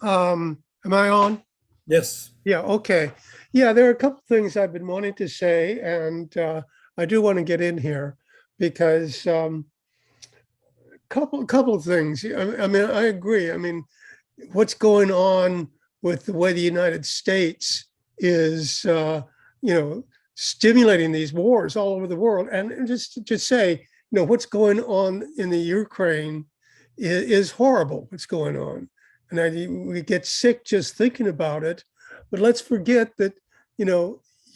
am I on? yes. Yeah, okay. Yeah, there are a couple things I've been wanting to say, and I do want to get in here because couple of things. I mean, I agree. I mean, what's going on with the way the United States is, stimulating these wars all over the world, and just to say, what's going on in the Ukraine is horrible. What's going on, and we get sick just thinking about it. But let's forget that,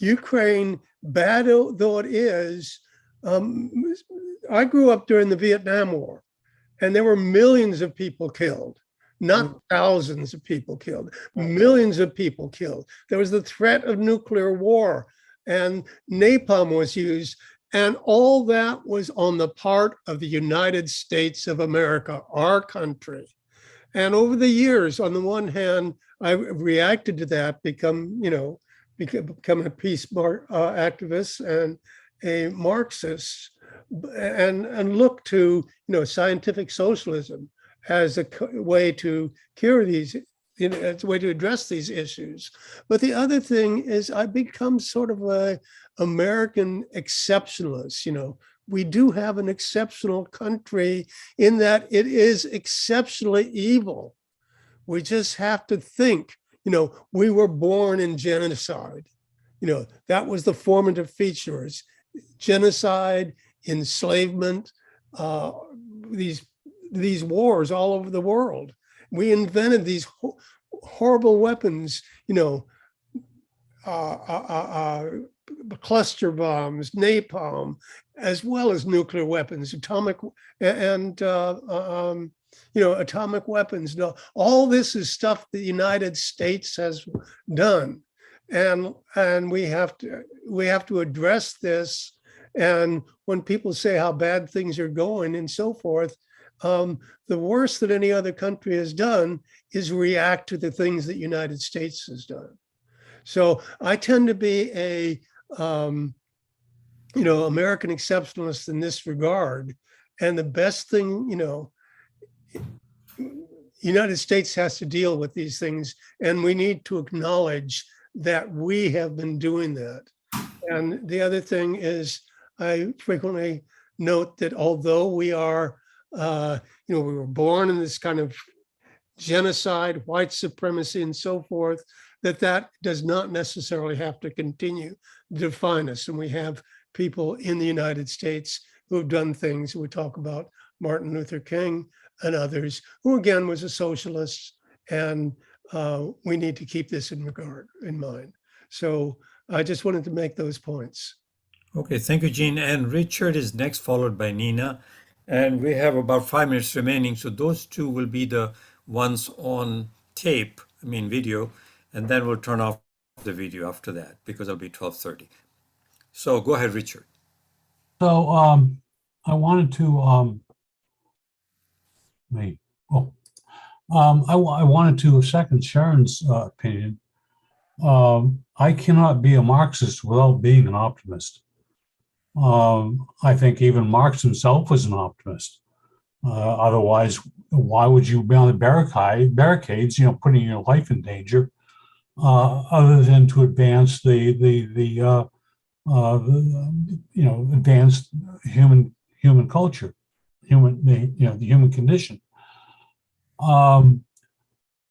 Ukraine, bad though it is, I grew up during the Vietnam War, and there were millions of people killed, not thousands of people killed, millions of people killed. There was the threat of nuclear war, and napalm was used, and all that was on the part of the United States of America, our country. And over the years, on the one hand, I reacted to that, become a peace activist and a Marxist, and look to scientific socialism as a way to cure these, as a way to address these issues. But the other thing is, I become sort of a American exceptionalist. We do have an exceptional country in that it is exceptionally evil. We just have to think, we were born in genocide. That was the formative features: genocide, enslavement, these wars all over the world. We invented these horrible weapons, cluster bombs, napalm, as well as nuclear weapons, atomic weapons. No, all this is stuff the United States has done, and we have to address this. And when people say how bad things are going and so forth, the worst that any other country has done is react to the things that United States has done. So I tend to be a American exceptionalist in this regard. And the best thing, United States has to deal with these things, and we need to acknowledge that we have been doing that. And the other thing is, I frequently note that although we are, we were born in this kind of genocide, white supremacy, and so forth, that does not necessarily have to continue to define us. And we have people in the United States who have done things. We talk about Martin Luther King and others, who again was a socialist, and we need to keep this in mind. So I just wanted to make those points. Okay, thank you, Gene. And Richard is next, followed by Nina. And we have about 5 minutes remaining. So those two will be the ones on tape, I mean video, and then we'll turn off the video after that because it'll be 12:30. So go ahead, Richard. So I wanted to wait. Oh, I wanted to second Sharon's opinion. I cannot be a Marxist without being an optimist. I think even Marx himself was an optimist. Otherwise, why would you be on the barricades, putting your life in danger, other than to advance advanced human culture, the human condition.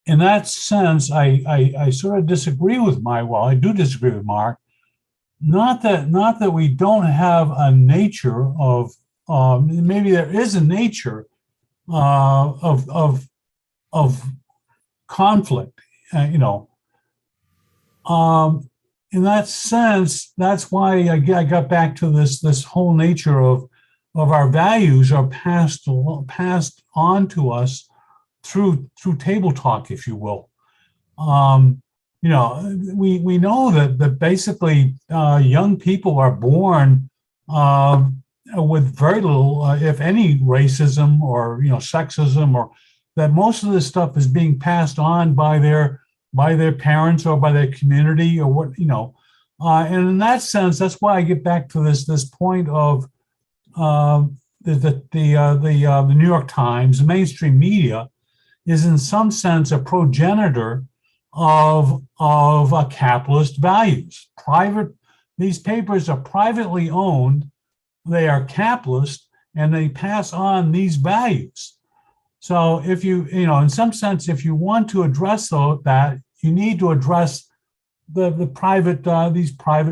In that sense, I sort of disagree with I do disagree with Mark. Not that we don't have a nature of, maybe there is a nature of conflict, in that sense, that's why I got back to this whole nature of our values are passed on to us through table talk, if you will. We know that basically young people are born with very little, if any, racism or sexism, or that most of this stuff is being passed on by their parents or by their community or what, and in that sense, that's why I get back to this point of the New York Times, the mainstream media, is in some sense a progenitor of capitalist values. These papers are privately owned, they are capitalist, and they pass on these values. So if you in some sense, if you want to address that, you need to address these private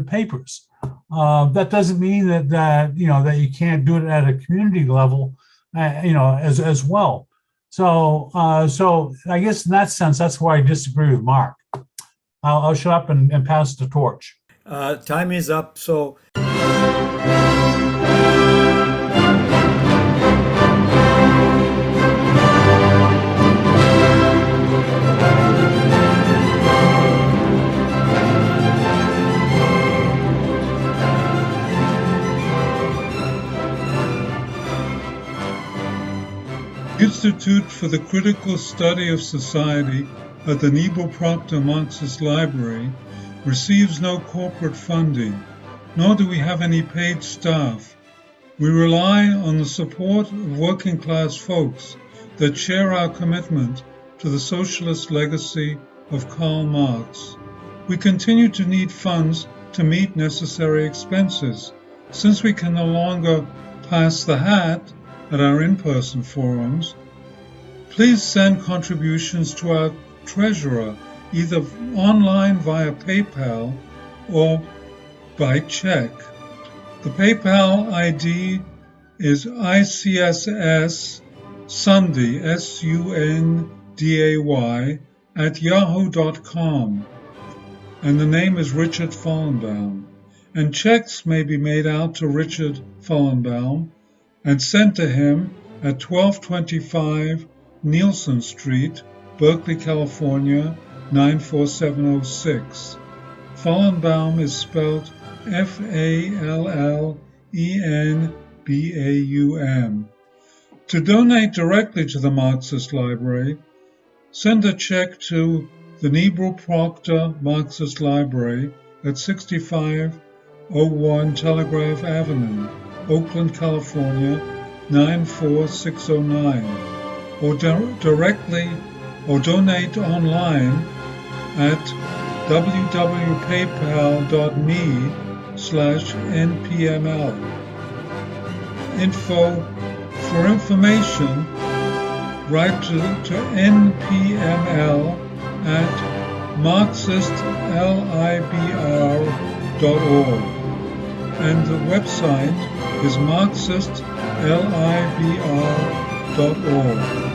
papers. That doesn't mean that you can't do it at a community level, as well. So I guess in that sense, that's why I disagree with Mark. I'll shut up and pass the torch. Time is up. So. Institute for the Critical Study of Society at the Niebuhr Proctor Marxist Library receives no corporate funding, nor do we have any paid staff. We rely on the support of working class folks that share our commitment to the socialist legacy of Karl Marx. We continue to need funds to meet necessary expenses. Since we can no longer pass the hat at our in-person forums, please send contributions to our treasurer, either online via PayPal or by check. The PayPal ID is ICSS Sunday, SUNDAY, @yahoo.com, and the name is Richard Fallenbaum. And checks may be made out to Richard Fallenbaum and sent to him at 1225 Nielsen Street, Berkeley, California, 94706. Fallenbaum is spelled Fallenbaum. To donate directly to the Marxist Library, send a check to the Niebuhr Proctor Marxist Library at 6501 Telegraph Avenue, Oakland, California, 94609, or directly or donate online at www.paypal.me/npml. For information, write to npml at marxistlibr.org, and the website is marxistlibr.org.